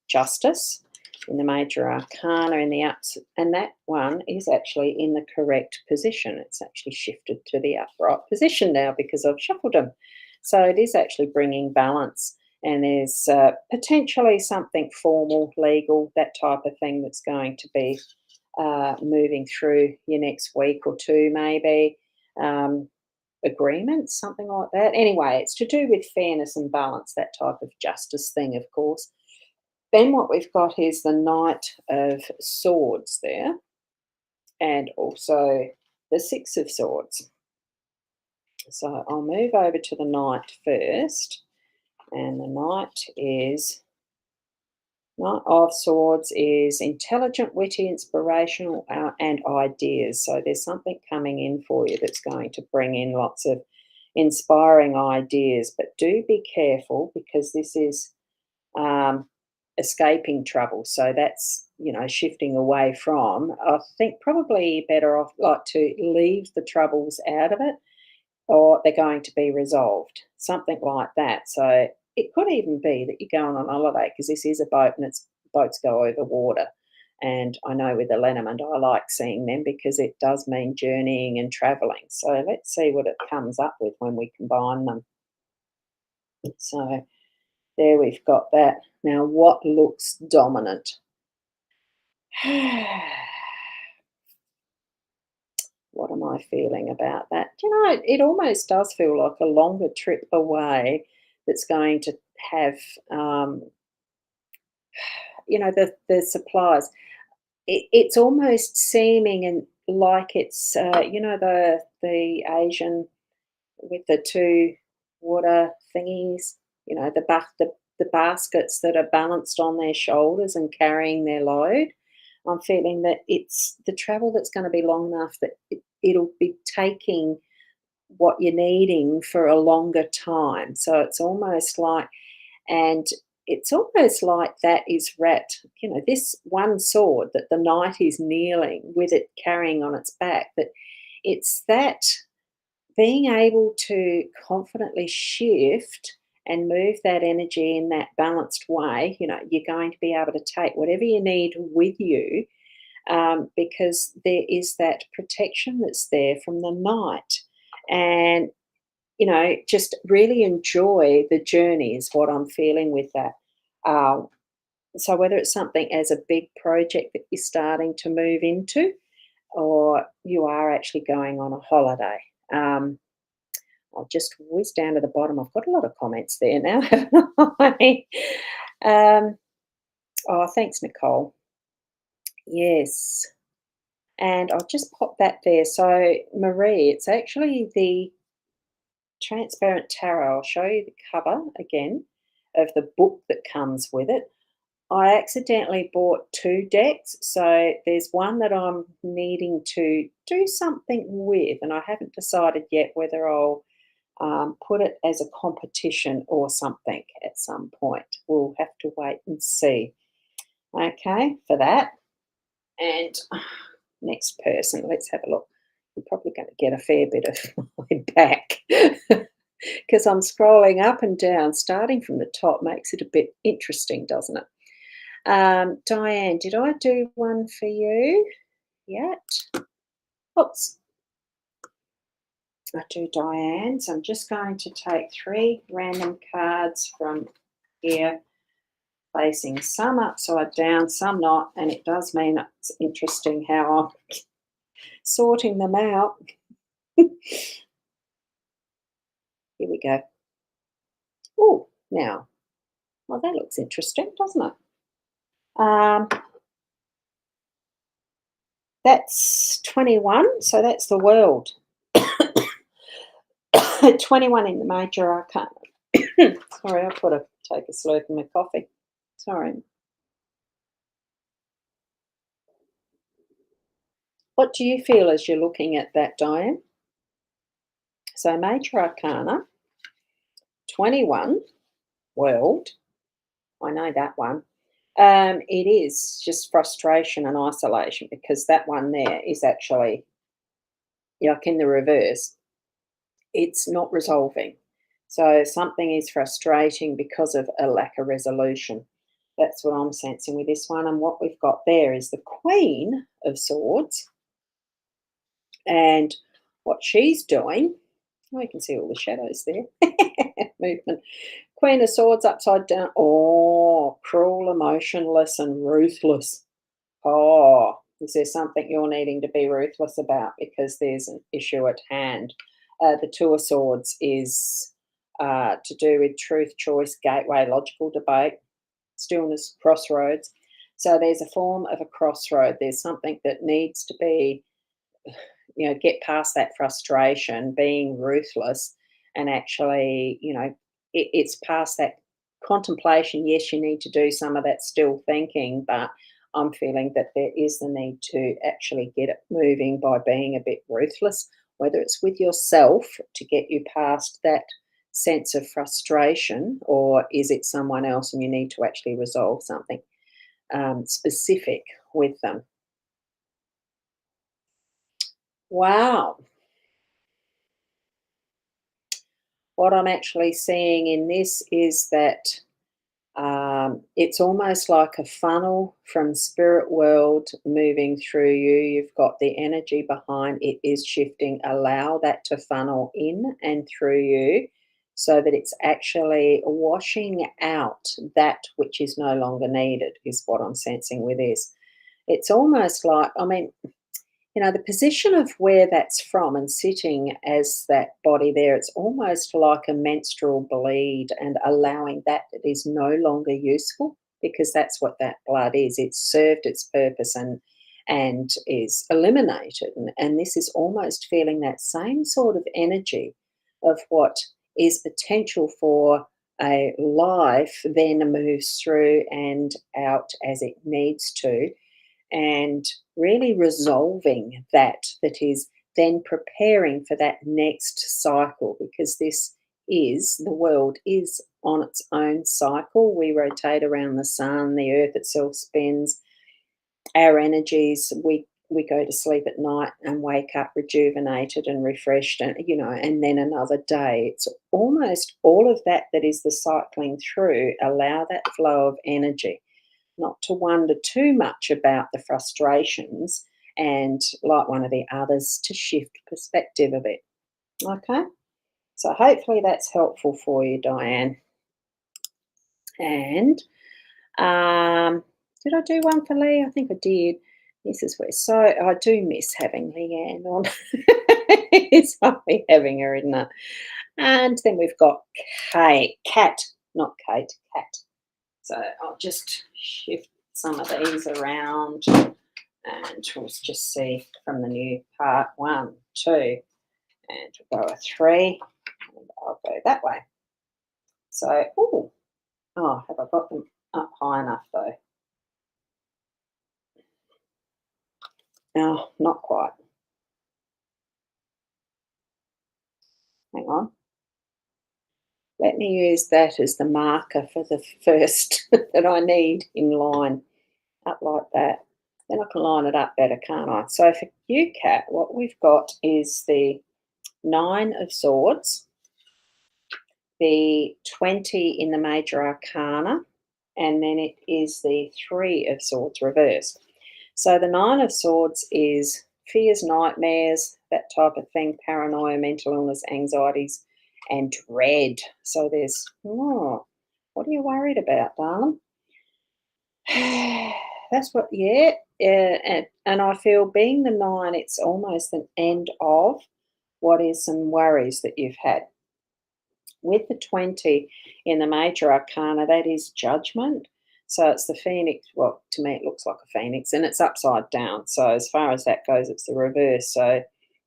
Justice in the Major Arcana in the ups, and that one is actually in the correct position. It's actually shifted to the upright position now because I've shuffled them. So it is actually bringing balance, and there's potentially something formal, legal, that type of thing that's going to be moving through your next week or two, maybe. Agreements, something like that. Anyway, it's to do with fairness and balance, that type of justice thing, of course. Then what we've got is the Knight of Swords there, and also the Six of Swords. So I'll move over to the Knight first. And the Knight of Swords is intelligent, witty, inspirational, and ideas. So there's something coming in for you that's going to bring in lots of inspiring ideas. But do be careful, because this is escaping trouble. So that's, shifting away from. I think probably better off like to leave the troubles out of it, or they're going to be resolved, something like that. So it could even be that you're going on holiday, because this is a boat and boats go over water. And I know with the Lenormand, I like seeing them because it does mean journeying and travelling. So let's see what it comes up with when we combine them. So there we've got that. Now, what looks dominant? What am I feeling about that? It almost does feel like a longer trip away that's going to have, the supplies. It's almost seeming and like it's, the Asian with the two water thingies, the baskets that are balanced on their shoulders and carrying their load. I'm feeling that it's the travel that's going to be long enough that it'll be taking what you're needing for a longer time. So it's almost like that is wrapped, this one sword that the knight is kneeling with it carrying on its back, that it's that being able to confidently shift and move that energy in that balanced way. You're going to be able to take whatever you need with you, because there is that protection that's there from the night. And, just really enjoy the journey is what I'm feeling with that. So whether it's something as a big project that you're starting to move into, or you are actually going on a holiday. I'll just whiz down to the bottom. I've got a lot of comments there now, haven't I? Oh, thanks, Nicole. Yes. And I'll just pop that there. So, Marie, it's actually the Transparent Tarot. I'll show you the cover again of the book that comes with it. I accidentally bought 2 decks, so there's one that I'm needing to do something with, and I haven't decided yet whether I'll put it as a competition or something at some point. We'll have to wait and see. Okay, for that. And next person, let's have a look. I'm probably going to get a fair bit of my back because I'm scrolling up and down. Starting from the top makes it a bit interesting, doesn't it? Diane, did I do one for you yet? Oops. I do Diane, so I'm just going to take 3 random cards from here, facing some upside down, some not, and it does mean it's interesting how I'm sorting them out. Here we go. Oh, now, well, that looks interesting, doesn't it? That's 21, so that's the world. 21 in the major arcana. Sorry, I've got to take a slurp of my coffee. Sorry. What do you feel as you're looking at that, Diane? So major arcana, 21, world. I know that one. It is just frustration and isolation, because that one there is actually, like in the reverse, it's not resolving. So something is frustrating because of a lack of resolution. That's what I'm sensing with this one. And what we've got there is the Queen of Swords. And what she's doing, oh, you can see all the shadows there. Movement. Queen of Swords upside down. Oh, cruel, emotionless, and ruthless. Oh, is there something you're needing to be ruthless about because there's an issue at hand? The Two of Swords is to do with truth, choice, gateway, logical debate, stillness, crossroads. So there's a form of a crossroad. There's something that needs to be get past that frustration, being ruthless, and actually, it's past that contemplation. Yes, you need to do some of that still thinking, but I'm feeling that there is the need to actually get it moving by being a bit ruthless, whether it's with yourself to get you past that sense of frustration, or is it someone else and you need to actually resolve something specific with them. Wow. What I'm actually seeing in this is that it's almost like a funnel from spirit world moving through you. You've got the energy behind it is shifting. Allow that to funnel in and through you so that it's actually washing out that which is no longer needed, is what I'm sensing with this. It's almost like, the position of where that's from and sitting as that body there, it's almost like a menstrual bleed, and allowing that is no longer useful, because that's what that blood is. It's served its purpose and is eliminated. And this is almost feeling that same sort of energy of what is potential for a life then moves through and out as it needs to, and really resolving that is then preparing for that next cycle, because the world is on its own cycle. We rotate around the sun, the earth itself spins, our energies, we go to sleep at night and wake up rejuvenated and refreshed, and then another day. It's almost all of that is the cycling through. Allow that flow of energy, not to wonder too much about the frustrations, and, like one of the others, to shift perspective a bit. Okay? So hopefully that's helpful for you, Diane. And did I do one for Lee? I think I did. This is where, so I do miss having Leanne on. It's lovely having her, isn't it? And then we've got Cat, not Kate, Cat. So I'll just shift some of these around, and we'll just see from the new part 1, 2, and we'll go a 3, and I'll go that way. So, have I got them up high enough though? No, not quite. Hang on. Let me use that as the marker for the first that I need in line, up like that. Then I can line it up better, can't I? So for you, Cat, what we've got is the 9 of Swords, the 20 in the Major Arcana, and then it is the 3 of Swords reversed. So the 9 of Swords is fears, nightmares, that type of thing, paranoia, mental illness, anxieties, and dread. So there's, what are you worried about, darling? That's what, yeah. And I feel, being the 9, it's almost an end of what is some worries that you've had. With the 20 in the Major Arcana, that is judgment. So it's the phoenix. Well, to me, it looks like a phoenix, and it's upside down. So as far as that goes, it's the reverse. So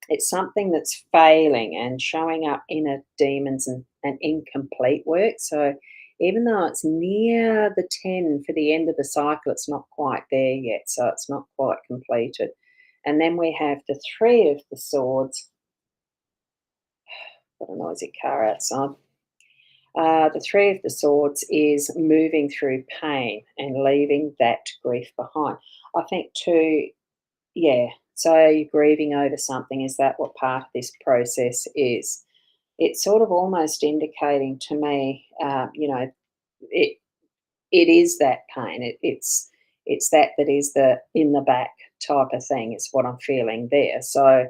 it's something that's failing and showing up inner demons and incomplete work. So even though it's near the 10 for the end of the cycle, it's not quite there yet. So it's not quite completed. And then we have the 3 of the Swords. Got a noisy car outside. The 3 of the Swords is moving through pain and leaving that grief behind. I think too, yeah, so you're grieving over something. Is that what part of this process is? It's sort of almost indicating to me, it is that pain. It's that is the in the back type of thing. It's what I'm feeling there. So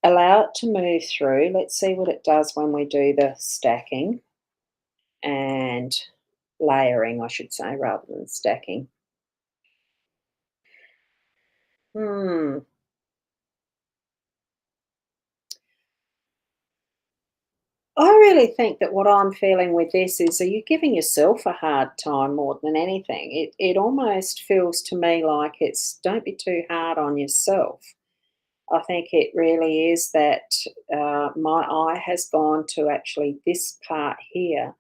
allow it to move through. Let's see what it does when we do the stacking and layering, I should say, rather than stacking. I really think that what I'm feeling with this is, are you giving yourself a hard time more than anything? It almost feels to me like it's, don't be too hard on yourself. I think it really is that my eye has gone to actually this part here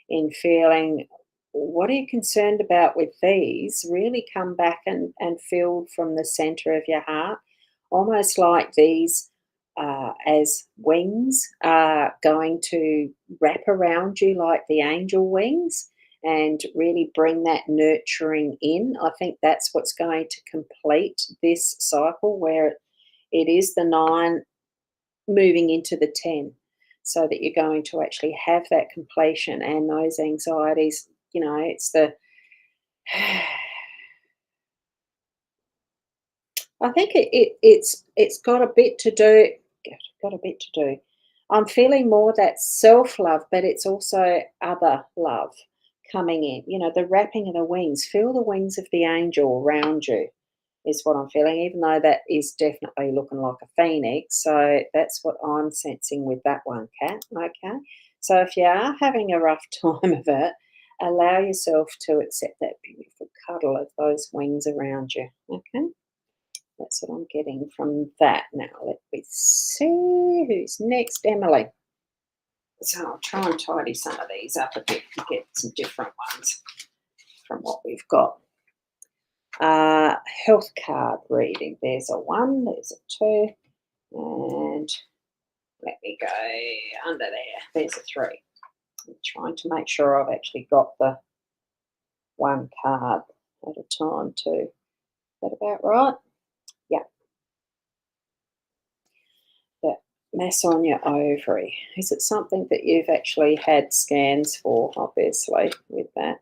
in feeling, what are you concerned about with these? Really come back and feel from the center of your heart, almost like these as wings are going to wrap around you like the angel wings and really bring that nurturing in. I think that's what's going to complete this cycle where it is the 9 moving into the 10, so that you're going to actually have that completion and those anxieties. It's the I think it's got a bit to do. Got a bit to do. I'm feeling more that self love, but it's also other love coming in. The wrapping of the wings. Feel the wings of the angel around you is what I'm feeling, even though that is definitely looking like a phoenix. So that's what I'm sensing with that one, Kat. Okay. So if you are having a rough time of it, allow yourself to accept that beautiful cuddle of those wings around you. Okay. That's what I'm getting from that. Now, let me see who's next. Emily. So I'll try and tidy some of these up a bit and get some different ones from what we've got. Health card reading. There's a 1, there's a 2, and let me go under there. There's a 3. I'm trying to make sure I've actually got the 1 card at a time too. Is that about right? Yeah. That mass on your ovary. Is it something that you've actually had scans for, obviously, with that?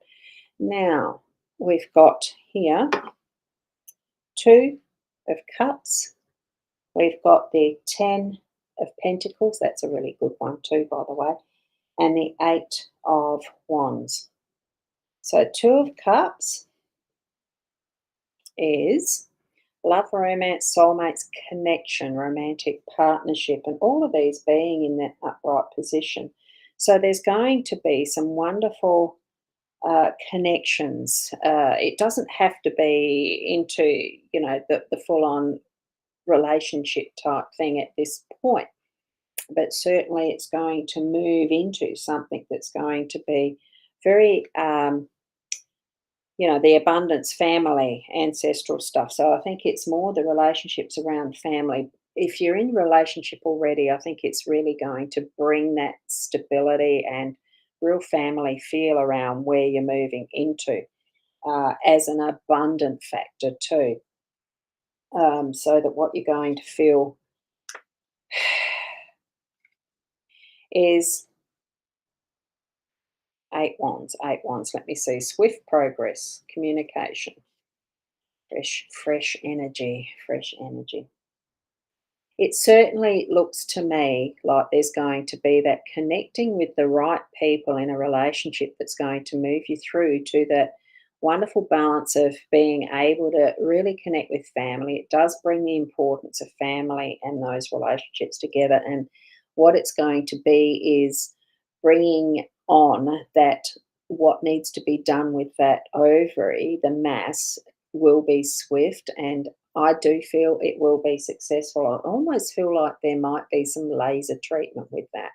Now, we've got here 2 of cups. We've got the 10 of pentacles. That's a really good one too, by the way. And the 8 of wands. So 2 of cups is love, romance, soulmates, connection, romantic partnership, and all of these being in that upright position. So there's going to be some wonderful connections. It doesn't have to be into, the full-on relationship type thing at this point, but certainly it's going to move into something that's going to be very the abundance, family, ancestral stuff. So I think it's more the relationships around family. If you're in a relationship already, I think it's really going to bring that stability and real family feel around where you're moving into as an abundant factor too. So that what you're going to feel is 8 wands, 8 wands. Let me see. Swift progress, communication, fresh energy, fresh energy. It certainly looks to me like there's going to be that connecting with the right people in a relationship that's going to move you through to that wonderful balance of being able to really connect with family. It does bring the importance of family and those relationships together. And what it's going to be is bringing on that what needs to be done with that ovary, the mass, will be swift, and I do feel it will be successful. I almost feel like there might be some laser treatment with that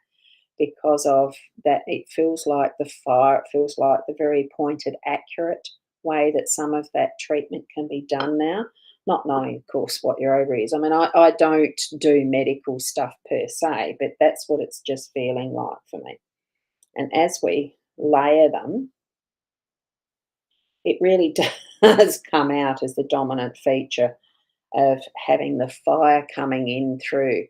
because of that. It feels like the fire, it feels like the very pointed, accurate way that some of that treatment can be done now. Not knowing, of course, what your ovary is. I mean, I don't do medical stuff per se, but that's what it's just feeling like for me. And as we layer them, it really does come out as the dominant feature of having the fire coming in through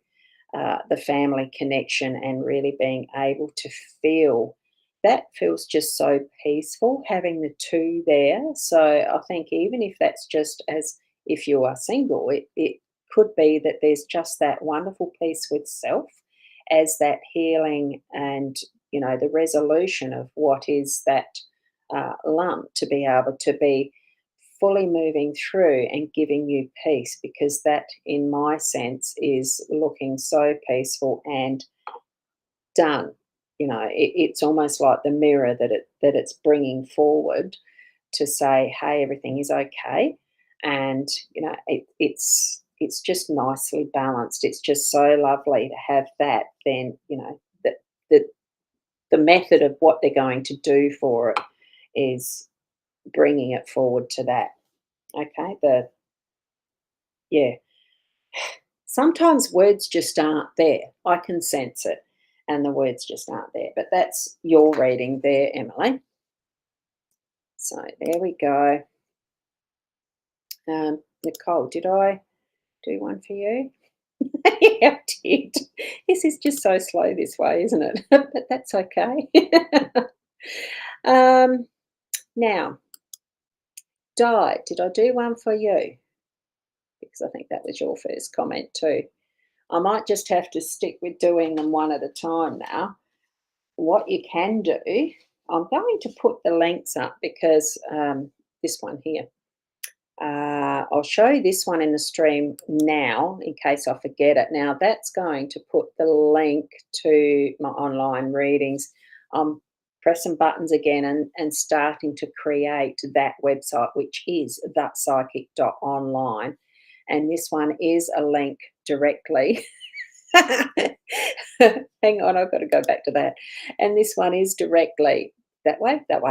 the family connection and really being able to feel that feels just so peaceful having the 2 there. So I think even if that's just as if you are single, it could be that there's just that wonderful peace with self as that healing and the resolution of what is that lump to be able to be fully moving through and giving you peace, because that in my sense is looking so peaceful and done. It's almost like the mirror that it's bringing forward to say, hey, everything is okay. And it's it's just nicely balanced. It's just so lovely to have that. Then the the method of what they're going to do for it is bringing it forward to that. Okay, yeah. Sometimes words just aren't there. I can sense it, and the words just aren't there. But that's your reading there, Emily. So there we go. Nicole, did I do one for you? Yeah, I did. This is just so slow this way, isn't it? But that's okay. um, Now, Di, did I do one for you? Because I think that was your first comment too. I might just have to stick with doing them one at a time now. What you can do, I'm going to put the links up because this one here. I'll show you this one in the stream now in case I forget it. Now that's going to put the link to my online readings. I'm pressing buttons again and starting to create that website, which is thatpsychic.online. And this one is a link directly. Hang on, I've got to go back to that. And this one is directly that way. That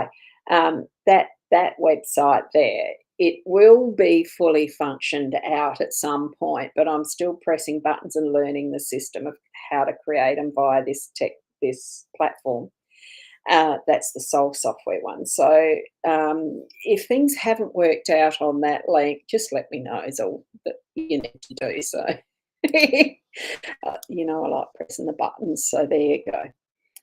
website there. It will be fully functioned out at some point, but I'm still pressing buttons and learning the system of how to create them via this platform. That's the Soul Software one. So if things haven't worked out on that link, just let me know is all that you need to do. So I like pressing the buttons. So there you go.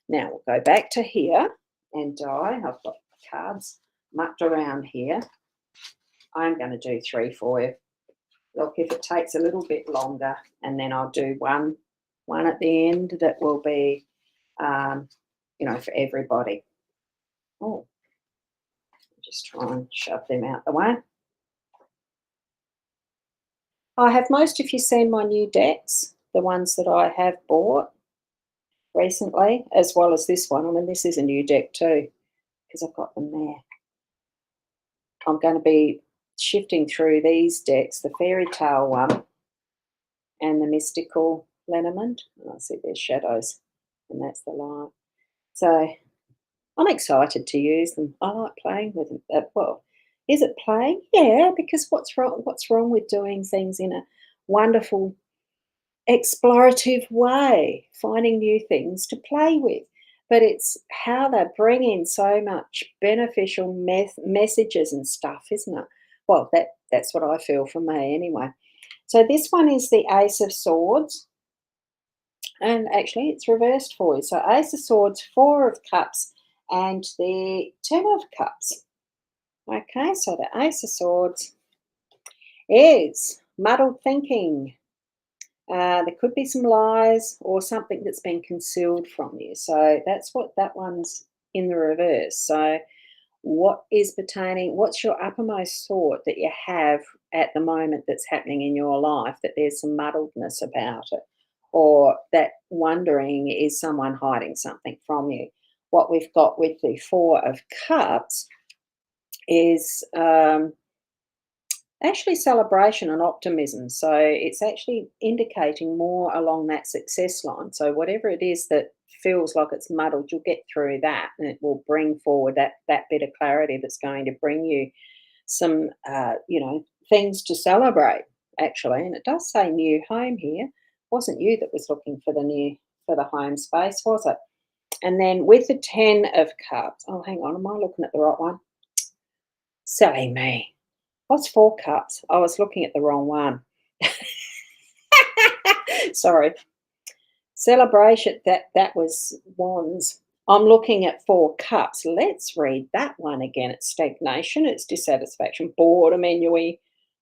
Now we'll go back to here and I've got cards mucked around here. I'm going to do 3 for you. Look, if it takes a little bit longer, and then I'll do one at the end that will be, for everybody. Oh, just try and shove them out the way. I have most of you seen my new decks, the ones that I have bought recently, as well as this one. I mean, this is a new deck too, because I've got them there. I'm going to be shifting through these decks, the fairy tale one and the mystical Lenormand. I see there's shadows, and that's the light. So I'm excited to use them. I like playing with them. Well, is it playing? Yeah, because what's wrong? What's wrong with doing things in a wonderful, explorative way, finding new things to play with? But it's how they bring in so much beneficial messages and stuff, isn't it? Well, that's what I feel for me anyway. So this one is the Ace of Swords. And actually, it's reversed for you. So Ace of Swords, 4 of Cups, and the 10 of Cups. Okay, so the Ace of Swords is muddled thinking. There could be some lies or something that's been concealed from you. So that's what that one's in the reverse. So what is pertaining, what's your uppermost thought that you have at the moment that's happening in your life, that there's some muddledness about it, or that wondering, is someone hiding something from you? What we've got with the 4 of Cups is actually celebration and optimism. So it's actually indicating more along that success line. So whatever it is that feels like it's muddled, you'll get through that, and it will bring forward that bit of clarity that's going to bring you some things to celebrate, actually. And it does say new home here. Wasn't you that was looking for the home space, was it? And then with the 10 of Cups, oh, hang on, am I looking at the right one? Silly me. What's 4 Cups? I was looking at the wrong one. Sorry. Celebration, that was Wands. I'm looking at 4 Cups. Let's read that one again. It's stagnation, it's dissatisfaction, boredom, ennui,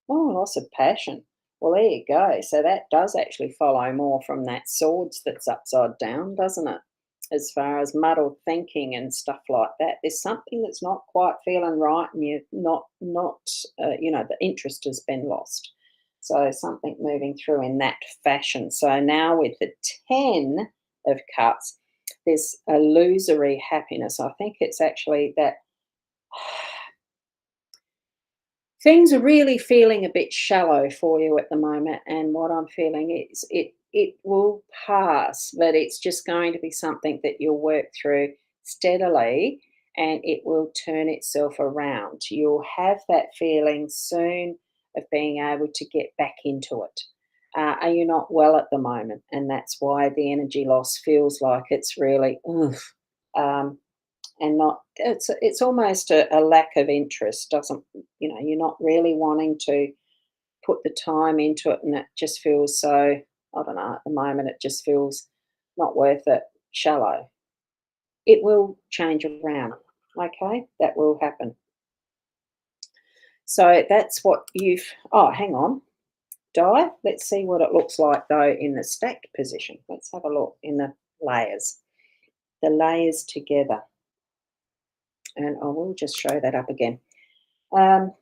loss of passion. Well, there you go. So that does actually follow more from that Swords that's upside down, doesn't it? As far as muddled thinking and stuff like that, there's something that's not quite feeling right, and you're not the interest has been lost. So something moving through in that fashion. So now with the 10 of Cups, there's illusory happiness. I think it's actually that things are really feeling a bit shallow for you at the moment, and what I'm feeling is it will pass, but it's just going to be something that you'll work through steadily, and it will turn itself around. You'll have that feeling soon of being able to get back into it. Are you not well at the moment? And that's why the energy loss feels like it's really, ugh, um, and not it's almost a lack of interest, doesn't, you're not really wanting to put the time into it, and it just feels so, I don't know, at the moment it just feels not worth it, shallow. It will change around, okay? That will happen. So that's what you've oh, hang on. Die. Let's see what it looks like though in the stacked position. Let's have a look in the layers. The layers together. And I will just show that up again. Um,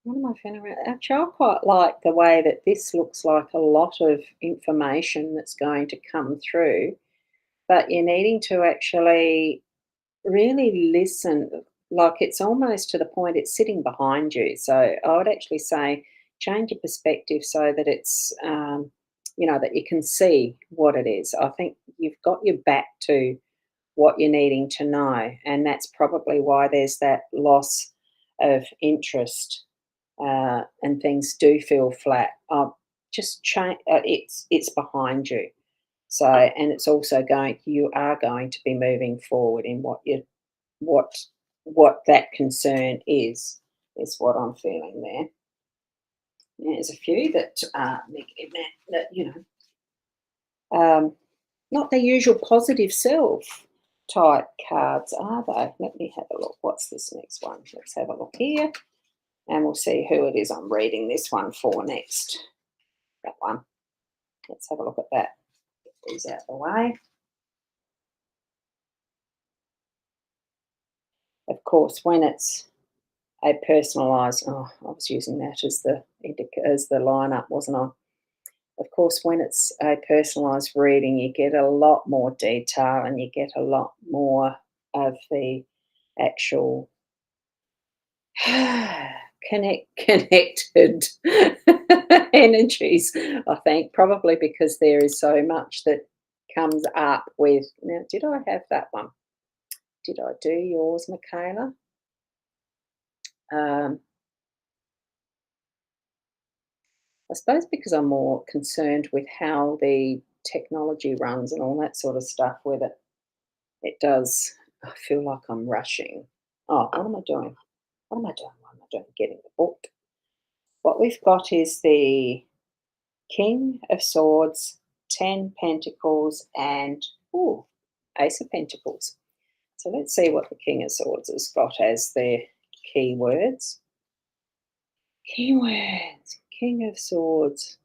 what am I feeling around? Actually, I quite like the way that this looks like a lot of information that's going to come through, but you're needing to actually really listen. Like it's almost to the point it's sitting behind you. So I would actually say change your perspective so that it's, that you can see what it is. I think you've got your back to what you're needing to know, and that's probably why there's that loss of interest, and things do feel flat. Just change. It's behind you. So, and it's also you are going to be moving forward in what what that concern is what I'm feeling there. There's a few that are negative that not the usual positive self type cards, are they? Let me have a look. What's this next one? Let's have a look here, and we'll see who it is I'm reading this one for next. That one. Let's have a look at that. Get these out of the way. Of course, when it's a personalised, oh, I was using that as the lineup, wasn't I? Of course, when it's a personalised reading, you get a lot more detail and you get a lot more of the actual connected energies. I think probably because there is so much that comes up with. Now, did I have that one? Did I do yours, Michaela? Um, I suppose because I'm more concerned with how the technology runs and all that sort of stuff with it. It does. I feel like I'm rushing. Oh, what am I doing? What am I doing? What am I doing? Getting the book. What we've got is the King of Swords, 10 Pentacles, and ooh, Ace of Pentacles. So let's see what the King of Swords has got as their keywords. Keywords. King of Swords.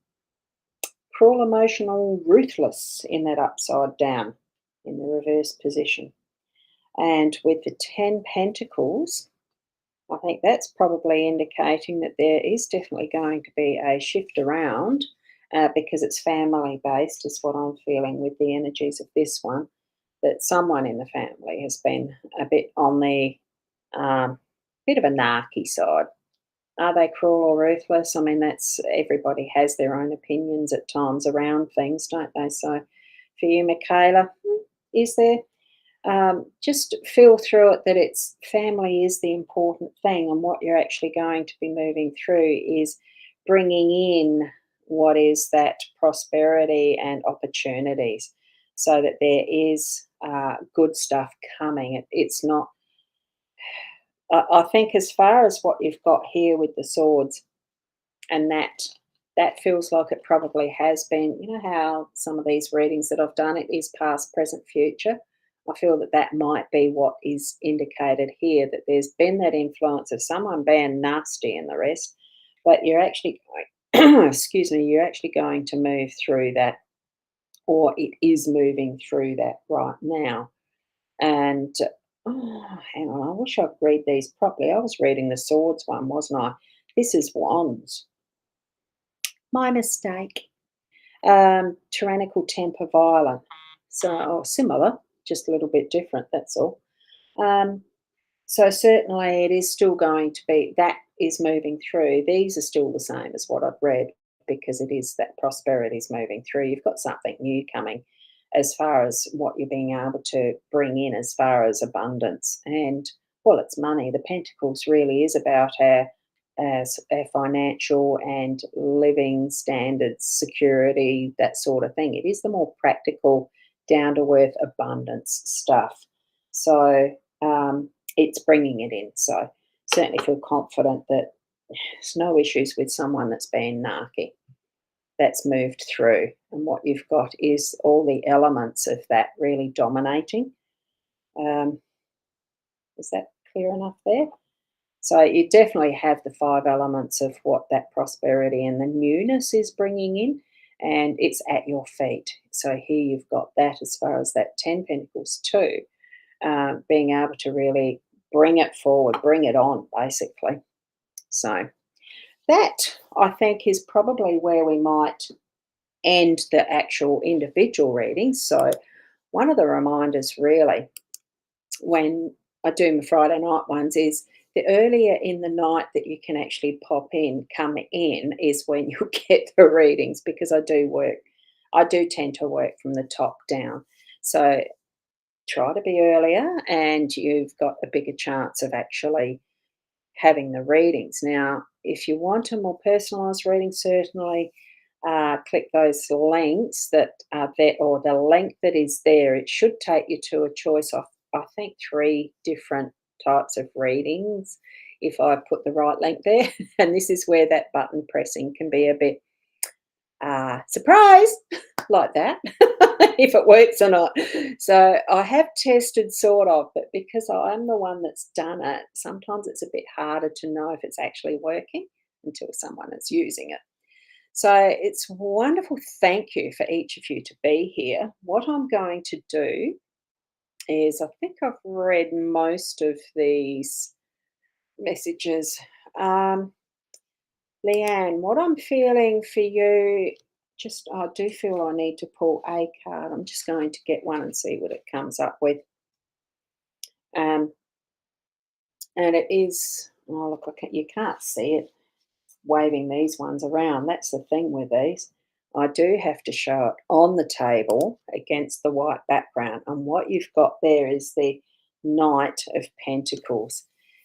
Cruel, emotional, ruthless in that upside down, in the reverse position. And with the 10 Pentacles, I think that's probably indicating that there is definitely going to be a shift around, because it's family based, is what I'm feeling with the energies of this one. That someone in the family has been a bit on the bit of a narky side. Are they cruel or ruthless? I mean, that's everybody has their own opinions at times around things, don't they? So, for you, Michaela, is there? Just feel through it that it's family is the important thing, and what you're actually going to be moving through is bringing in what is that prosperity and opportunities, so that there is good stuff coming. It's not. I think as far as what you've got here with the swords, and that feels like it probably has been. You know how some of these readings that I've done, it is past, present, future. I feel that that might be what is indicated here, that there's been that influence of someone being nasty and the rest, but you're actually going, excuse me, you're actually going to move through that, or it is moving through that right now. And oh, hang on, I wish I'd read these properly. I was reading the swords one, wasn't I? This is wands. My mistake. Tyrannical temper, violent. So, similar. just a little bit different, that's all. Um, so certainly it is still going to be that is moving through. These are still the same as what I've read because it is that prosperity is moving through. You've got something new coming as far as what you're being able to bring in as far as abundance. And well, it's money. The Pentacles really is about our financial and living standards, security, that sort of thing. It is the more practical, down to earth abundance stuff. So it's bringing it in. So certainly feel confident that there's no issues with someone that's been narky. That's moved through. And what you've got is all the elements of that really dominating. Um, is that clear enough there? So you definitely have the 5 elements of what that prosperity and the newness is bringing in, and it's at your feet. So here you've got that as far as that 10 Pentacles too, being able to really bring it forward, bring it on, basically. So that, I think, is probably where we might end the actual individual readings. So one of the reminders really when I do my Friday night ones is the earlier in the night that you can actually come in is when you'll get the readings because I do tend to work from the top down. So try to be earlier and you've got a bigger chance of actually having the readings. Now, if you want a more personalised reading, certainly click those links that are there or the link that is there. It should take you to a choice of, I think, 3 different types of readings if I put the right link there. And this is where that button pressing can be a bit surprise like that if it works or not. So I have tested sort of, but because I'm the one that's done it, sometimes it's a bit harder to know if it's actually working until someone is using it. So it's wonderful. Thank you for each of you to be here. What I'm going to do is I think I've read most of these messages. Leanne, what I'm feeling for you, just I do feel I need to pull a card. I'm just going to get one and see what it comes up with. And it is, oh, look, you can't see it waving these ones around. That's the thing with these. I do have to show it on the table against the white background. And what you've got there is the Knight of Pentacles.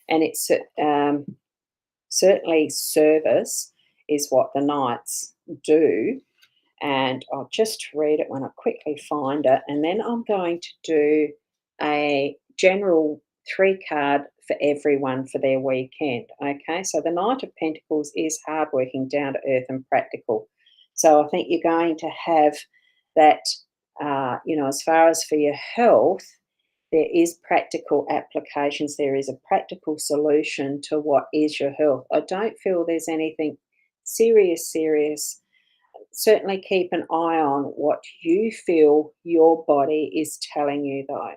And it's certainly service is what the Knights do. And I'll just read it when I quickly find it. And then I'm going to do a general 3 card for everyone for their weekend. Okay, so the Knight of Pentacles is hardworking, down to earth, and practical. So I think you're going to have that, as far as for your health, there is practical applications. There is a practical solution to what is your health. I don't feel there's anything serious. Certainly keep an eye on what you feel your body is telling you, though.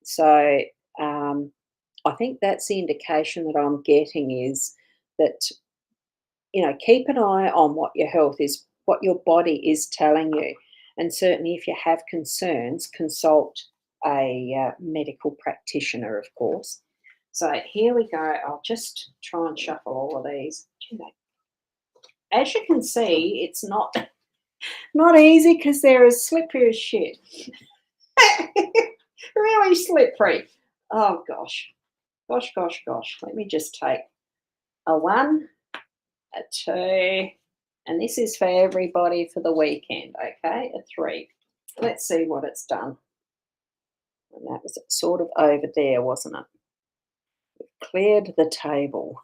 So I think that's the indication that I'm getting is that, keep an eye on what your health is, what your body is telling you. And certainly if you have concerns, consult a medical practitioner, of course. So here we go. I'll just try and shuffle all of these. As you can see, it's not easy because they're as slippery as shit. Really slippery. Oh, gosh. Gosh. Let me just take a 1, a 2, and this is for everybody for the weekend, okay? A 3. Let's see what it's done. And that was sort of over there, wasn't it? We've cleared the table.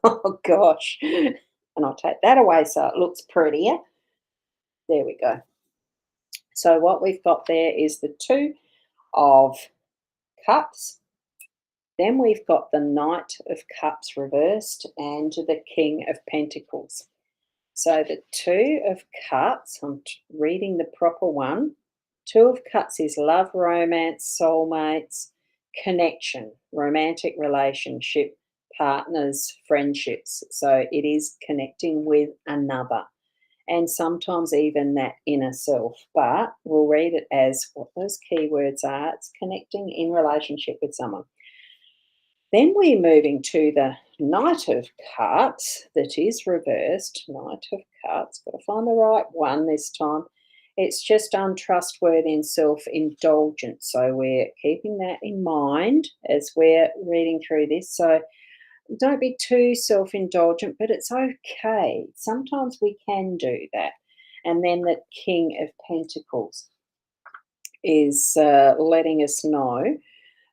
Oh, gosh. And I'll take that away so it looks prettier. There we go. So what we've got there is the 2 of Cups. Then we've got the Knight of Cups reversed and the King of Pentacles. So the 2 of Cups, I'm reading the proper one. 2 of Cups is love, romance, soulmates, connection, romantic relationship, partners, friendships. So it is connecting with another. and sometimes even that inner self. But we'll read it as what those keywords are. It's connecting in relationship with someone. Then we're moving to the Knight of Cups that is reversed. Knight of Cups, got to find the right one this time. It's just untrustworthy and self-indulgent. So we're keeping that in mind as we're reading through this. So don't be too self-indulgent, but it's okay. Sometimes we can do that. And then the King of Pentacles is letting us know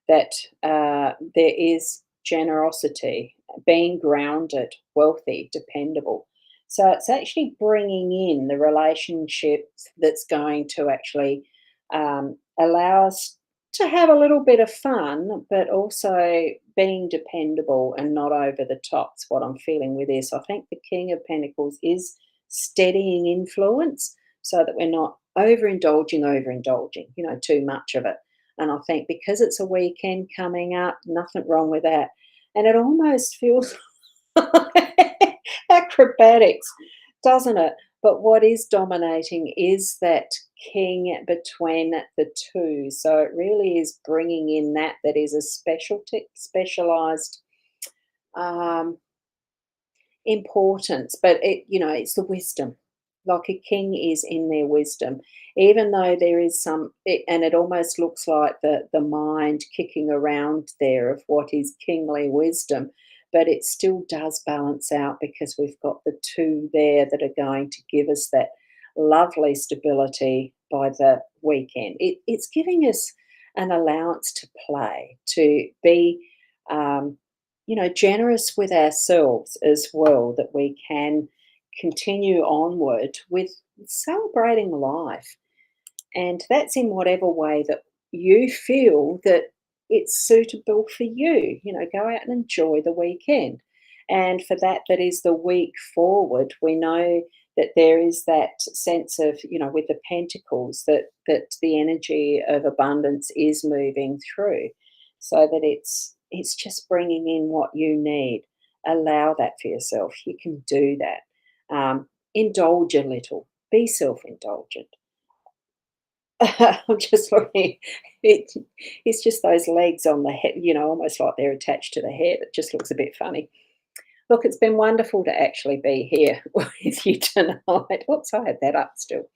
that there is generosity, being grounded, wealthy, dependable. So it's actually bringing in the relationship that's going to actually allow us to have a little bit of fun, but also being dependable and not over the top. Is what I'm feeling with this. I think the King of Pentacles is steadying influence so that we're not overindulging, too much of it. And I think because it's a weekend coming up, nothing wrong with that. And it almost feels like acrobatics, doesn't it? But what is dominating is that king between the two. So it really is bringing in that is a specialized um, importance, but it's the wisdom. Like a king is in their wisdom, even though there is and it almost looks like the mind kicking around there of what is kingly wisdom, but it still does balance out because we've got the two there that are going to give us that lovely stability by the weekend. It's giving us an allowance to play, to be generous with ourselves as well, that we can continue onward with celebrating life. And that's in whatever way that you feel that it's suitable for you. Go out and enjoy the weekend. And for that is the week forward, we know that there is that sense of, with the pentacles, that the energy of abundance is moving through, so that it's just bringing in what you need. Allow that for yourself. You can do that. Indulge a little. Be self-indulgent. I'm just looking. It's just those legs on the head, almost like they're attached to the head. It just looks a bit funny. Look, it's been wonderful to actually be here with you tonight. Oops, I had that up still.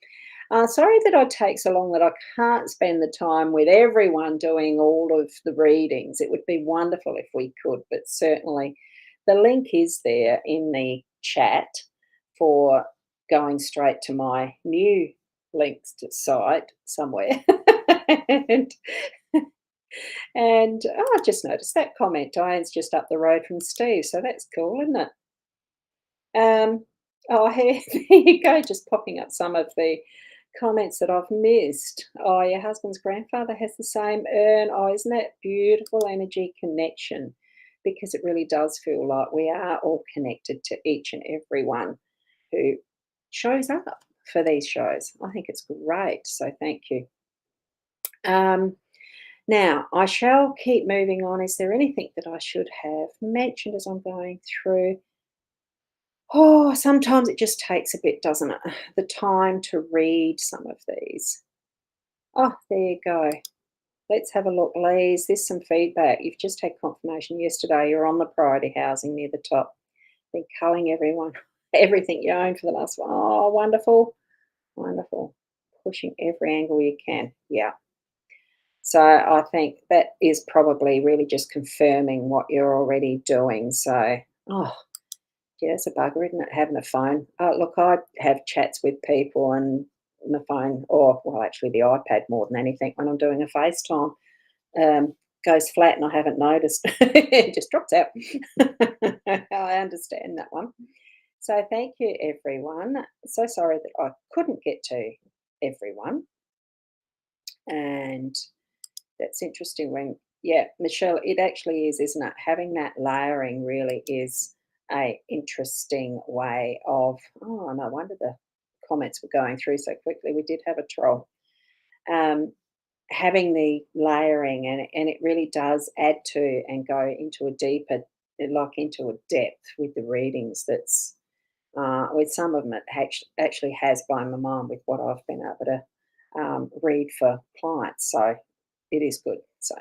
Sorry that I take so long, that I can't spend the time with everyone doing all of the readings. It would be wonderful if we could, but certainly the link is there in the chat for going straight to my new links to site somewhere. and I just noticed that comment. Diane's just up the road from Steve, so that's cool, isn't it? Oh, here, there you go, just popping up some of the comments that I've missed. Oh, your husband's grandfather has the same urn. Oh, isn't that beautiful energy connection? Because it really does feel like we are all connected to each and every one who shows up for these shows. I think it's great. So thank you. Now, I shall keep moving on. Is there anything that I should have mentioned as I'm going through? Oh, sometimes it just takes a bit, doesn't it? The time to read some of these. Oh, there you go. Let's have a look, Liz. There's some feedback. You've just had confirmation yesterday. You're on the priority housing near the top. Been culling everyone, everything you own for the last one. Oh, wonderful. Wonderful. Pushing every angle you can. Yeah. So I think that is probably really just confirming what you're already doing. So, oh, yeah, it's a bugger, isn't it, having a phone? Look, I have chats with people and my phone, or, well, actually the iPad more than anything, when I'm doing a FaceTime, goes flat and I haven't noticed. It just drops out. I understand that one. So thank you, everyone. So sorry that I couldn't get to everyone. And that's interesting yeah, Michelle, it actually is, isn't it? Having that layering really is a interesting way of, oh, no wonder the comments were going through so quickly. We did have a troll. Having the layering, and it really does add to and go into a deeper, like into a depth with the readings that's With some of them, it actually has blown my mind with what I've been able to read for clients. So it is good. So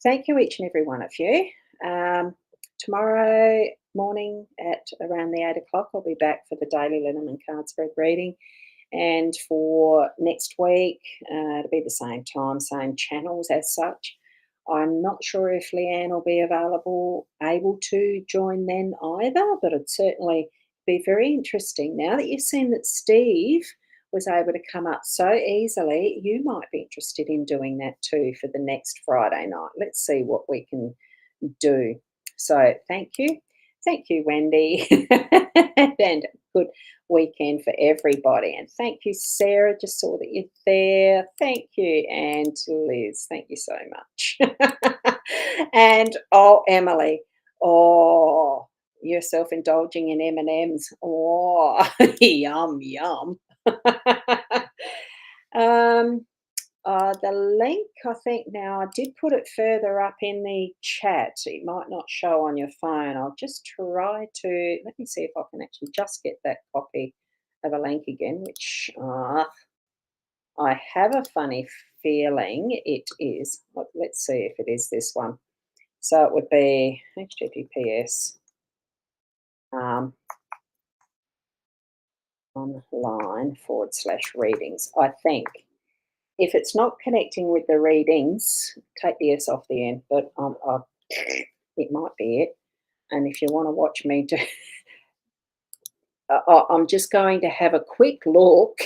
thank you, each and every one of you. Um, Tomorrow morning at around the 8 o'clock, I'll be back for the daily Lenormand card spread reading. And for next week, it'll be the same time, same channels as such. I'm not sure if Leanne will be able to join then either, but it'd certainly be very interesting. Now that you've seen that Steve was able to come up so easily, you might be interested in doing that too for the next Friday night. Let's see what we can do. So thank you. Thank you, Wendy. And good weekend for everybody. And thank you, Sarah. Just saw that you're there. Thank you. And Liz, thank you so much. And oh, Emily, oh, you're self-indulging in M&Ms. Oh, yum, yum. um, the link, I think now, I did put it further up in the chat. It might not show on your phone. I'll just try to, let me see if I can actually just get that copy of a link again, which I have a funny feeling it is. Let's see if it is this one. So it would be HTTPS online/readings, I think. If it's not connecting with the readings, take the S off the end, but it might be it. And if you want to watch me do, I'm just going to have a quick look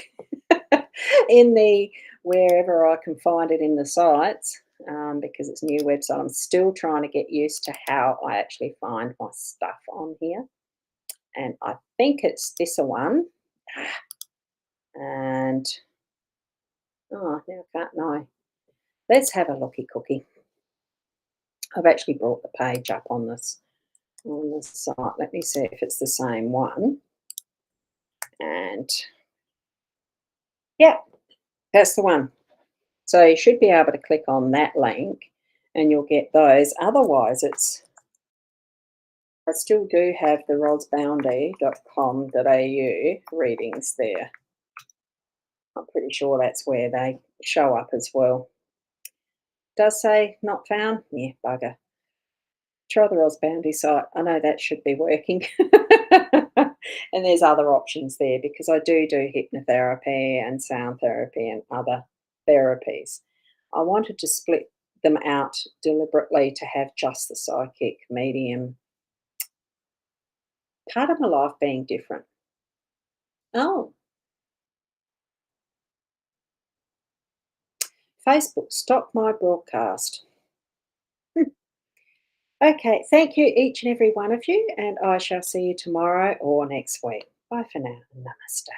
in the wherever I can find it in the sites, because it's a new website. I'm still trying to get used to how I actually find my stuff on here. And I think it's this one. And oh, now I can't know. Let's have a looky cookie. I've actually brought the page up on this site. Let me see if it's the same one. And yeah, that's the one. So you should be able to click on that link and you'll get those. Otherwise, I still do have the rosboundy.com.au readings there. I'm pretty sure that's where they show up as well. Does say not found? Yeah, bugger. Try the Ros Boundy site. I know that should be working. And there's other options there because I do hypnotherapy and sound therapy and other therapies. I wanted to split them out deliberately to have just the psychic medium part of my life being different. Oh, Facebook, stop my broadcast. Okay, thank you, each and every one of you, and I shall see you tomorrow or next week. Bye for now. Namaste.